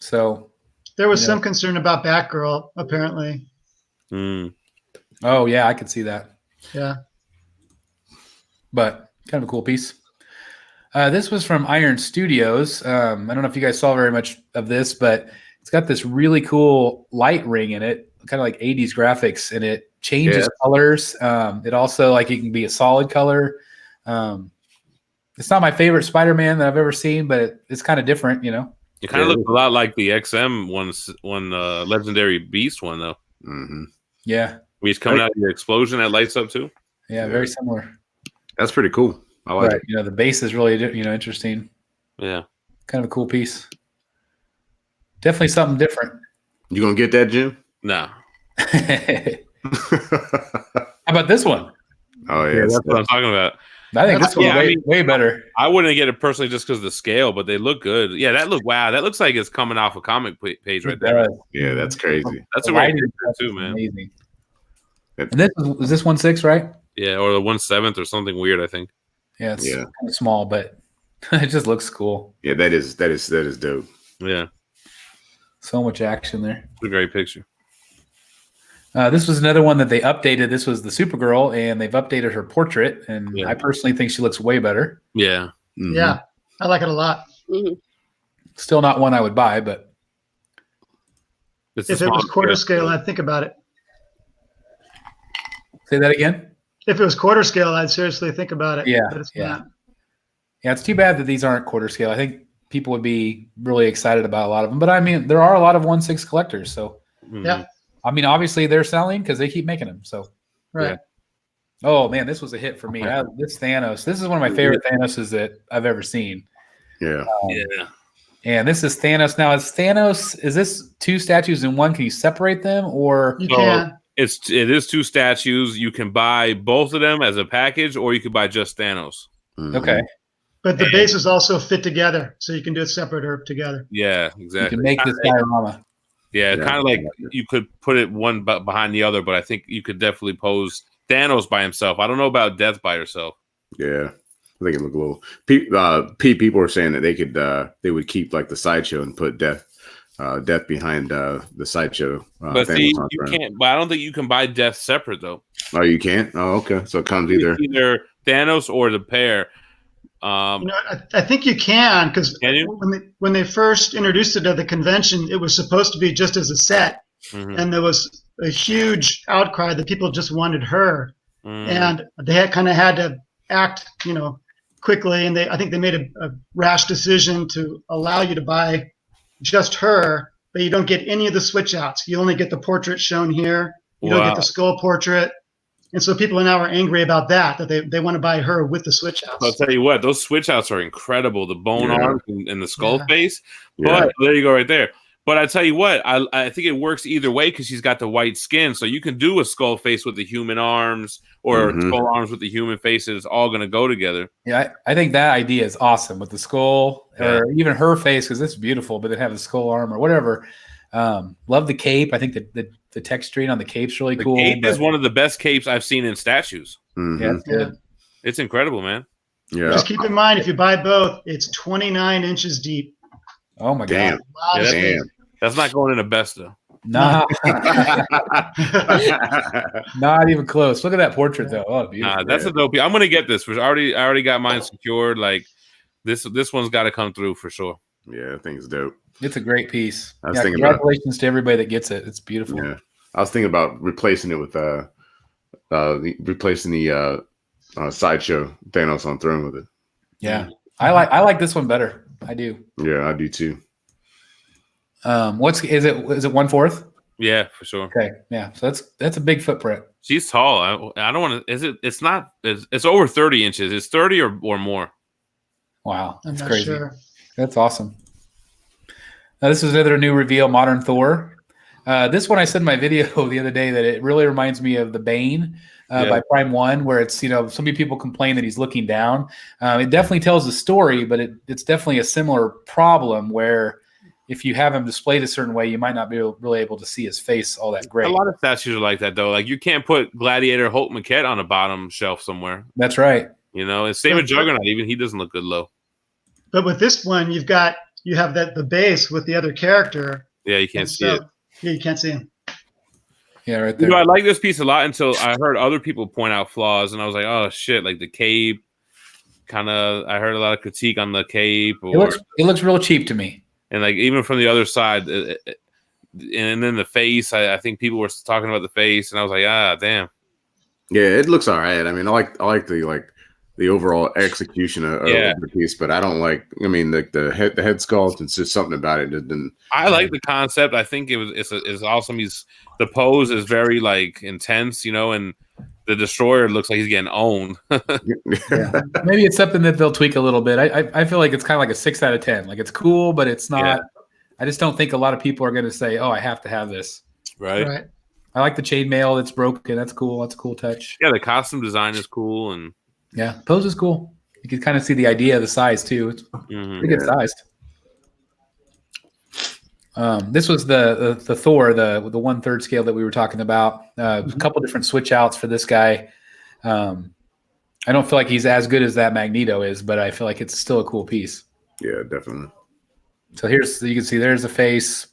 So there was some concern about Batgirl, apparently. Oh yeah, I could see that. Yeah. But kind of a cool piece. This was from Iron Studios. I don't know if you guys saw very much of this, but it's got this really cool light ring in it, kind of like 80s graphics, and it changes colors. It also it can be a solid color. It's not my favorite Spider-Man that I've ever seen, but it's kind of different, It kind of looks a lot like the XM one Legendary Beast one, though. Yeah. Where he's coming out of the explosion that lights up, too. Yeah, very similar. That's pretty cool. I like it. The base is really, interesting. Yeah. Kind of a cool piece. Definitely something different. You going to get that, Jim? No. How about this one? Oh, yeah. That's what I'm talking about. I think this one's way better. I wouldn't get it personally just because of the scale, but they look good. Yeah, that looks like it's coming off a comic page right there. Yeah, that's crazy. That's a great picture too, man. Amazing. And this is this 1/6, right? Yeah, or the 1/7 or something weird, I think. Yeah, it's kind of small, but it just looks cool. Yeah, that is dope. Yeah. So much action there. It's a great picture. This was another one that they updated. This was the Supergirl, and they've updated her portrait, and I personally think she looks way better. Yeah. Yeah, I like it a lot. Still not one I would buy, but if it was quarter scale, I'd think about it. Say that again? If it was quarter scale, I'd seriously think about it. Yeah, but it's not. Yeah, it's too bad that these aren't quarter scale. I think people would be really excited about a lot of them. But I mean, there are a lot of 1/6 collectors, so yeah. I mean, obviously they're selling because they keep making them. So right. Yeah. Oh man, this was a hit for me. This Thanos. This is one of my favorite Thanoses that I've ever seen. Yeah. And this is Thanos. Now, is this two statues in one? Can you separate them, or you can? It is two statues. You can buy both of them as a package, or you could buy just Thanos. Okay. But the bases also fit together, so you can do it separate or together. Yeah, exactly. You can make this diorama. Yeah, kind of like you could put it one behind the other, but I think you could definitely pose Thanos by himself. I don't know about Death by herself. Yeah, I think it look a little. People were saying that they would keep like the sideshow and put Death behind the sideshow. But see, you can't. But I don't think you can buy Death separate though. Oh, you can't. Oh, okay. So it comes either Thanos or the pair. I think you can, because when they first introduced it at the convention, it was supposed to be just as a set, and there was a huge outcry that people just wanted her, and they had to act, quickly, and I think they made a rash decision to allow you to buy just her, but you don't get any of the switch outs. You only get the portrait shown here. You don't get the skull portrait. And so people now are angry about that they want to buy her with the switch outs. I'll tell you what, those switch outs are incredible. The bone arms and the skull face. But there you go right there. But I tell you what, I think it works either way because she's got the white skin. So you can do a skull face with the human arms or skull arms with the human face. It's all going to go together. Yeah, I think that idea is awesome with the skull or even her face because it's beautiful, but they have the skull arm or whatever. Love the cape. I think the texturing on the cape's really cool. The cape is one of the best capes I've seen in statues. Yeah, it's good. It's incredible, man. Yeah. Just keep in mind, if you buy both, it's 29 inches deep. Oh my God. Damn. That's not going in a best though. Nah, not even close. Look at that portrait though. Oh, beautiful. That's a dope piece. I'm gonna get this. I already got mine secured. Like this one's got to come through for sure. Yeah, I think it's dope. It's a great piece. I was thinking congratulations to everybody that gets it. It's beautiful. Yeah, I was thinking about replacing it with replacing the sideshow Thanos on throne with it. Yeah, I like this one better. I do. Yeah, I do too. Is it 1/4? Yeah, for sure. Okay, yeah. So that's a big footprint. She's tall. I don't want to. It's not. It's over 30 inches. It's 30 or more. Wow, that's I'm not crazy. sure. That's awesome. Now this is another new reveal, Modern Thor. This one I said in my video the other day that it really reminds me of the Bane by Prime One, where it's so many people complain that he's looking down. It definitely tells the story, but it's definitely a similar problem where if you have him displayed a certain way, you might not be really able to see his face all that great. A lot of statues are like that though. Like you can't put Gladiator Holt Maquette on a bottom shelf somewhere. That's right. And same with Juggernaut. Even he doesn't look good low. But with this one, you have the base with the other character. Yeah, you can't see it. Yeah, you can't see him. Yeah, right there. I like this piece a lot until I heard other people point out flaws, and I was like, oh shit, like the cape. I heard a lot of critique on the cape. It looks real cheap to me. And like even from the other side, and then the face, I think people were talking about the face, and I was like, damn. Yeah, it looks all right. I mean, I like the overall execution of the piece, but I don't like. I mean, the head sculpt. It's just something about it. I like the concept. I think it's awesome. The pose is very like intense, and the Destroyer looks like he's getting owned. Yeah. Maybe it's something that they'll tweak a little bit. I feel like it's kind of like a 6 out of 10. Like it's cool, but it's not. Yeah. I just don't think a lot of people are going to say, "Oh, I have to have this." Right. I like the chainmail that's broken. That's cool. That's a cool touch. Yeah, the costume design is cool, and yeah, pose is cool. You can kind of see the idea of the size too. It's pretty good sized. This was the Thor, the 1/3 scale that we were talking about. A couple different switch outs for this guy. I don't feel like he's as good as that Magneto is, but I feel like it's still a cool piece. Yeah, definitely. So you can see there's the face,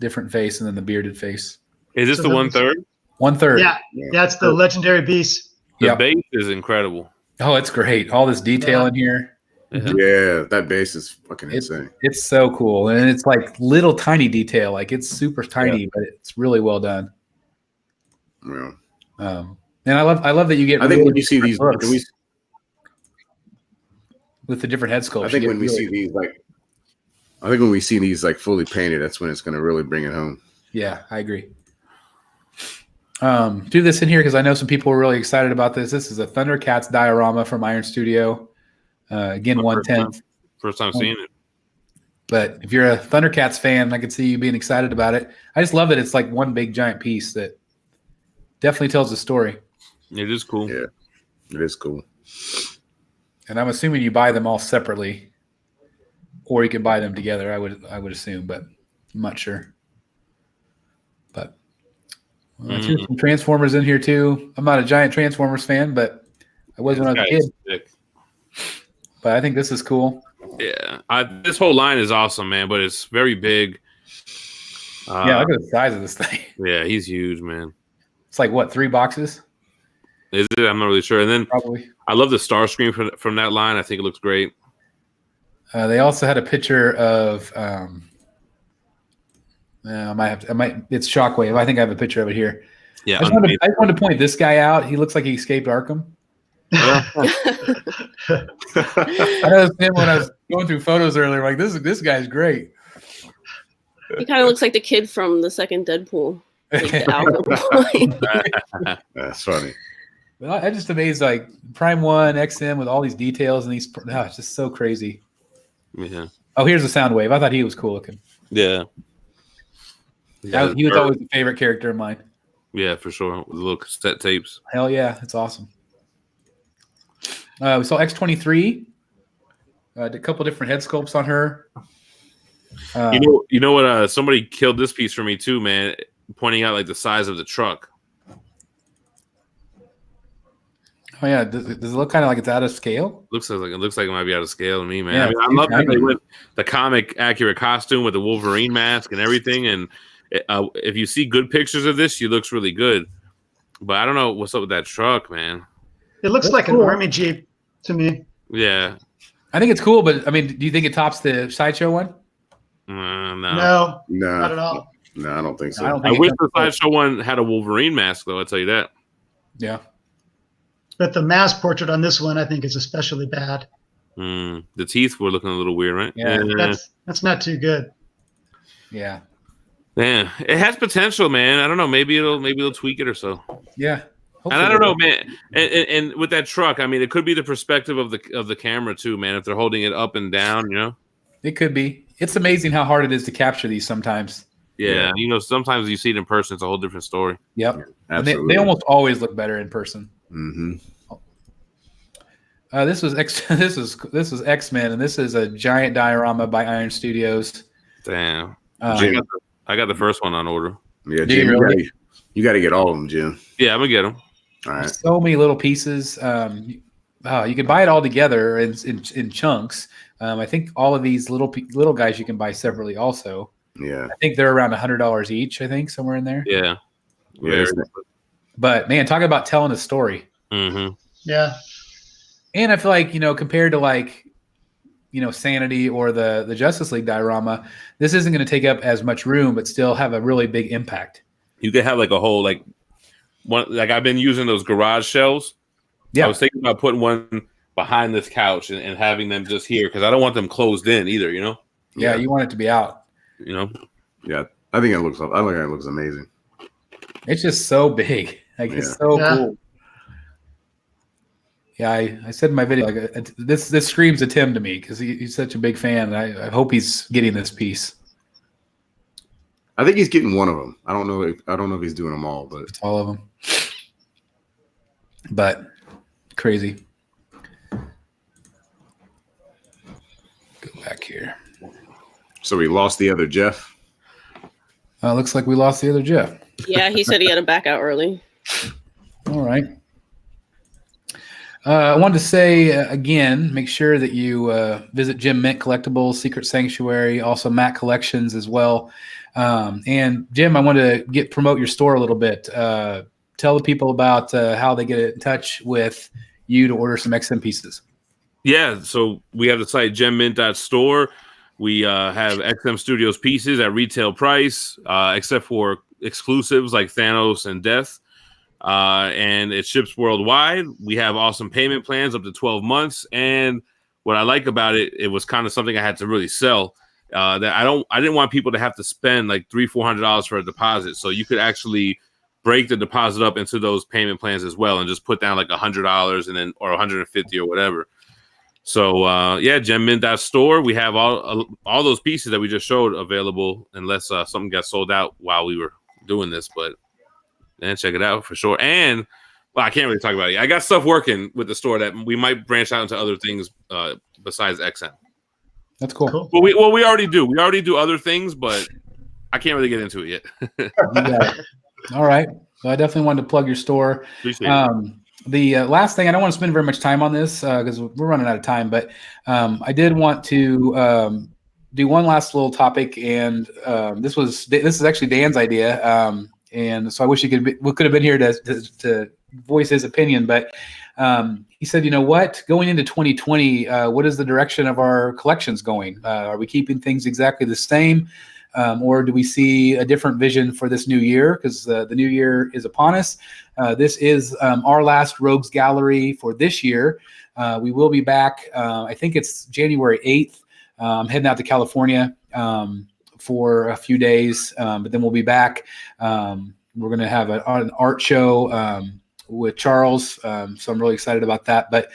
different face, and then the bearded face. Is this the 1/3? 1/3. Yeah, that's the legendary beast. The base is incredible. Oh, it's great. All this detail in here. Yeah, that base is fucking insane. It's so cool. And it's like little tiny detail. Like it's super tiny, but it's really well done. Yeah. And I love that you get. I think when you see these with the different head sculpts. I think when we see these like fully painted, that's when it's going to really bring it home. Yeah, I agree. Do this in here because I know some people were really excited about this. This is a Thundercats diorama from Iron Studio. Again, 1/10. First time seeing it. But if you're a Thundercats fan, I could see you being excited about it. I just love that it's like one big giant piece that definitely tells the story. It is cool. Yeah, it is cool. And I'm assuming you buy them all separately, or you can buy them together. I would assume, but I'm not sure. But there's some Transformers in here too. I'm not a giant Transformers fan, but I was when I was a kid. Sick. But I think this is cool. Yeah, this whole line is awesome, man. But it's very big. Yeah, look at the size of this thing. Yeah, he's huge, man. It's like what, 3 boxes? Is it? I'm not really sure. And then probably. I love the star screen from that line. I think it looks great. They also had a picture of. It's Shockwave. I think I have a picture of it here. Yeah, I just wanted to point this guy out. He looks like he escaped Arkham. I noticed him when I was going through photos earlier. Like this guy's great. He kind of looks like the kid from the second Deadpool. Like the That's funny. Well, I'm just amazed. Like Prime 1, XM with all these details and these. It's just so crazy. Yeah. Oh, here's the Soundwave. I thought he was cool looking. Yeah. He was always a favorite character of mine. Yeah, for sure. With the little cassette tapes. Hell yeah, it's awesome. We saw X-23. A couple different head sculpts on her. You know what? Somebody killed this piece for me too, man. Pointing out like the size of the truck. Oh yeah, does it look kind of like it's out of scale? It looks like it might be out of scale to me, man. Yeah, I mean, I love that they went the comic accurate costume with the Wolverine mask and everything. And if you see good pictures of this, she looks really good. But I don't know what's up with that truck, man. It looks like an army Jeep to me. Yeah, I think it's cool, but I mean, do you think it tops the Sideshow one? No, not at all. No, I don't think so. I wish the Sideshow one had a Wolverine mask, though. I'll tell you that. Yeah. But the mask portrait on this one, I think, is especially bad. The teeth were looking a little weird, right? Yeah. That's not too good. Yeah. Man, it has potential, man. I don't know. Maybe it'll tweak it or so. Yeah. Hopefully. And I don't know, man. And with that truck, I mean, it could be the perspective of the camera too, man. If they're holding it up and down, you know, it could be. It's amazing how hard it is to capture these sometimes. Yeah, you know, sometimes you see it in person, it's a whole different story. Yep, and they almost always look better in person. Mm-hmm. This was X-Men, and this is a giant diorama by Iron Studios. Damn, Jim, I got the first one on order. Yeah, Jim, you got to get all of them, Jim. Yeah, I'm gonna get them. All right. So many little pieces. You can buy it all together in chunks. I think all of these little guys you can buy separately also. Yeah, I think they're around $100 each. I think somewhere in there. Yeah. But man, talking about telling a story. Mm-hmm. Yeah. And I feel like, compared to like, Sanity or the Justice League diorama, this isn't going to take up as much room, but still have a really big impact. You could have like a whole one. Like I've been using those garage shelves. Yeah, I was thinking about putting one behind this couch and having them just here because I don't want them closed in either. Yeah, you want it to be out. Yeah, I think it looks amazing. It's just so big. Like it's so cool. Yeah, I said in my video, like this screams a Tim to me because he's such a big fan. And I hope he's getting this piece. I think he's getting one of them. I don't know if he's doing them all, but it's all of them. But crazy. Go back here. So we lost the other Jeff. Looks like we lost the other Jeff. Yeah, he said he had to back out early. All right. I wanted to say again, make sure that you visit Jim Mint Collectibles, Secret Sanctuary, also Matt Collections as well. And Jim, I wanted to promote your store a little bit. Tell the people about how they get in touch with you to order some XM pieces. Yeah, so we have the site gemmint.store. We have XM Studios pieces at retail price, except for exclusives like Thanos and Death. And it ships worldwide. We have awesome payment plans up to 12 months. And what I like about it, it was kind of something I had to really sell. That I didn't want people to have to spend like $300-400 for a deposit. So you could actually break the deposit up into those payment plans as well and just put down like $100 and then or $150 or whatever. So gemmint.store. We have all those pieces that we just showed available unless something got sold out while we were doing this, but and check it out for sure. And I can't really talk about it. I got stuff working with the store that we might branch out into other things besides XM. That's cool. Well, we already do. We already do other things, but I can't really get into it yet. All right. So I definitely wanted to plug your store. Appreciate it. The last thing, I don't want to spend very much time on this because we're running out of time, but I did want to do one last little topic, and this is actually Dan's idea, and so I wish we could have been here to voice his opinion, but he said, going into 2020, what is the direction of our collections going? Are we keeping things exactly the same? Or do we see a different vision for this new year? Because the new year is upon us. This is our last Rogues Gallery for this year. We will be back. I think it's January 8th. I'm heading out to California for a few days, but then we'll be back. We're going to have an art show with Charles. So I'm really excited about that. But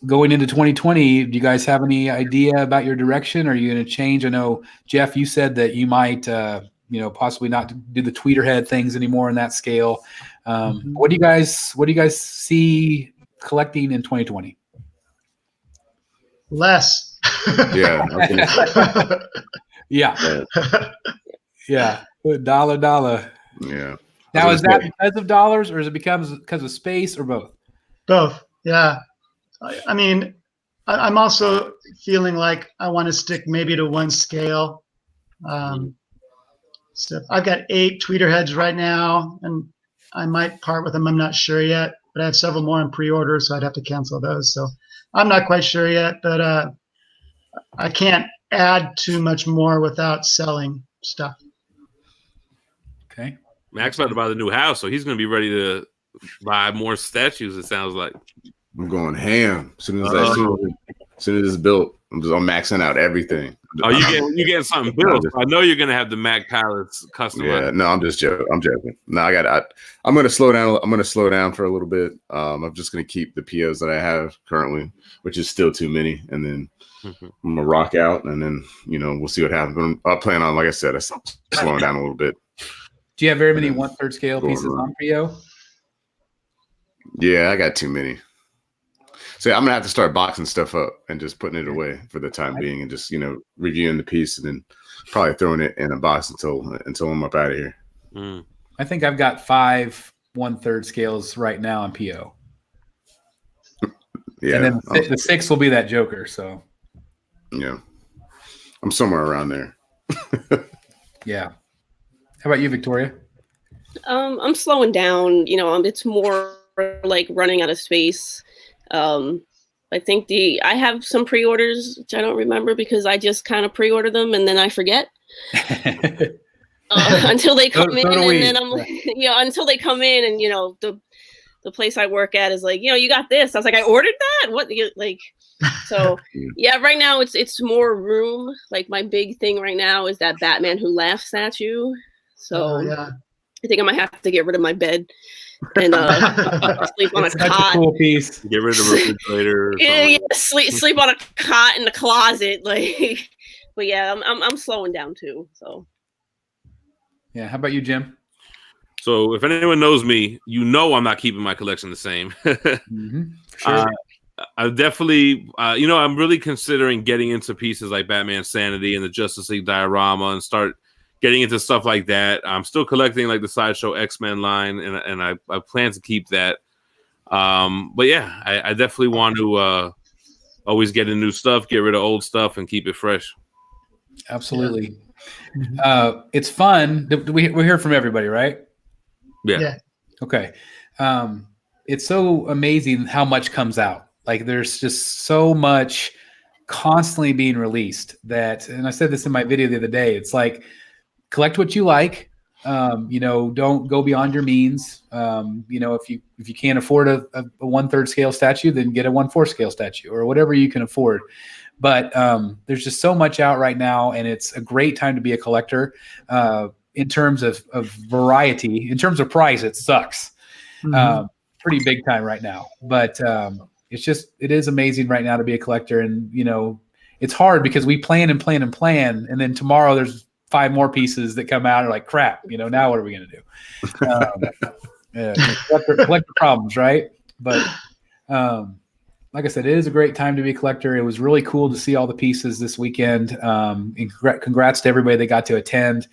going into 2020, do you guys have any idea about your direction? Are you going to change? I know, Jeff, you said that you might, possibly not do the tweeter head things anymore in that scale. What do you guys see collecting in 2020? Less. Yeah. Yeah. Dollar. Yeah. Now, is that because of dollars, or is it because of space, or both? Both. Yeah. I mean, I'm also feeling like I want to stick maybe to one scale. So I've got 8 tweeter heads right now, and I might part with them. I'm not sure yet, but I have several more in pre-order, so I'd have to cancel those. So I'm not quite sure yet, but I can't add too much more without selling stuff. Okay. Mac's about to buy the new house, so he's going to be ready to buy more statues, it sounds like. I'm going ham. As soon as it's built, I'm maxing out everything. Oh, you getting something built? I know you're gonna have the Mac palettes custom. Yeah, no, I'm just joking. I'm joking. No, I'm gonna slow down. I'm gonna slow down for a little bit. I'm just gonna keep the POs that I have currently, which is still too many, and then I'm gonna rock out, and then we'll see what happens. But I plan on, like I said, slowing down a little bit. Do you have very many 1/3 scale pieces on PO? Yeah, I got too many. So I'm gonna have to start boxing stuff up and just putting it away for the time being, and just reviewing the piece, and then probably throwing it in a box until I'm up out of here. I think I've got 5 1/3 scales right now on PO. Yeah, and then the 6 will be that Joker. So yeah, I'm somewhere around there. Yeah. How about you, Victoria? I'm slowing down. It's more like running out of space. I think I have some pre-orders, which I don't remember because I just kind of pre-order them and then I forget until they come in, and then I'm like, until they come in, and the place I work at is like, you got this. I was like, I ordered that. What So yeah, right now it's more room. Like my big thing right now is that Batman Who Laughs statue. So yeah. I think I might have to get ip of my bed and sleep on a Such cot. a cool piece. Get rid of the refrigerator. Yeah, sleep on a cot in the closet, like. But yeah, I'm slowing down too. So. Yeah. How about you, Jim? So if anyone knows me, I'm not keeping my collection the same. For sure. I definitely, I'm really considering getting into pieces like Batman Sanity and the Justice League diorama and start getting into stuff like that. I'm still collecting like the Sideshow X-Men line, and I plan to keep that. But yeah, I definitely want to always get in new stuff, get rid of old stuff, and keep it fresh. Absolutely. Yeah. It's fun. We hear from everybody, right? Yeah. Okay. It's so amazing how much comes out. Like there's just so much constantly being released and I said this in my video the other day, it's like, collect what you like. Don't go beyond your means. If you can't afford a 1/3 scale statue, then get a 1/4 scale statue or whatever you can afford. But there's just so much out right now, and it's a great time to be a collector. In terms of variety, in terms of price, it sucks. Pretty big time right now. But it is amazing right now to be a collector, and it's hard because we plan, and then tomorrow there's 5 more pieces that come out, are like crap. Now what are we gonna do? Collector problems, right? But like I said, it is a great time to be a collector. It was really cool to see all the pieces this weekend. And congrats to everybody that got to attend.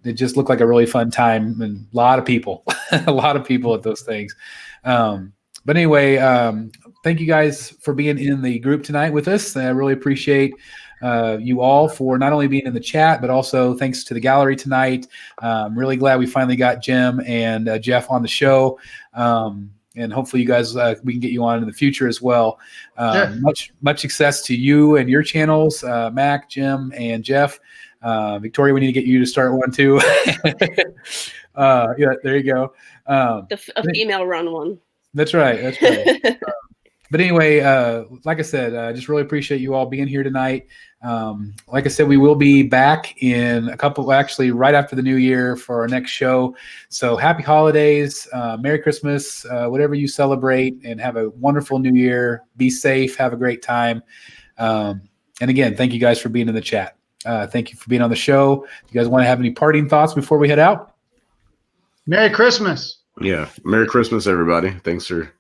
It just looked like a really fun time, and a lot of people, at those things. But anyway, thank you guys for being in the group tonight with us. I really appreciate you all for not only being in the chat, but also thanks to the gallery tonight. I'm really glad we finally got Jim and Jeff on the show. And hopefully you guys, we can get you on in the future as well. Sure. Much success to you and your channels, Mac, Jim, and Jeff. Victoria, we need to get you to start one too. Yeah, there you go. A female run one. That's right. But anyway, like I said, I just really appreciate you all being here tonight. Like I said, we will be back in actually right after the new year for our next show. So happy holidays, Merry Christmas, whatever you celebrate, and have a wonderful new year. Be safe. Have a great time. And again, thank you guys for being in the chat. Thank you for being on the show. You guys want to have any parting thoughts before we head out? Merry Christmas. Yeah. Merry Christmas, everybody. Thanks for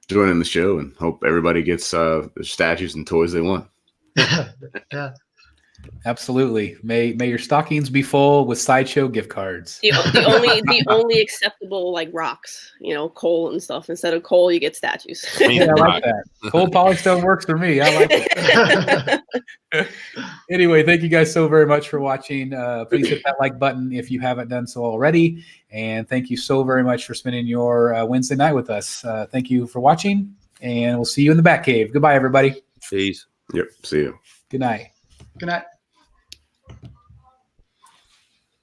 joining the show, and hope everybody gets the statues and toys they want. Yeah. Absolutely. May your stockings be full with Sideshow gift cards. The only acceptable like rocks, coal and stuff. Instead of coal, you get statues. Yeah, I like that. Cold polystone works for me. I like it. Anyway, thank you guys so very much for watching. Please hit that like button if you haven't done so already. And thank you so very much for spending your Wednesday night with us. Thank you for watching, and we'll see you in the Batcave. Goodbye, everybody. Peace. Yep. See you. Good night. Good night.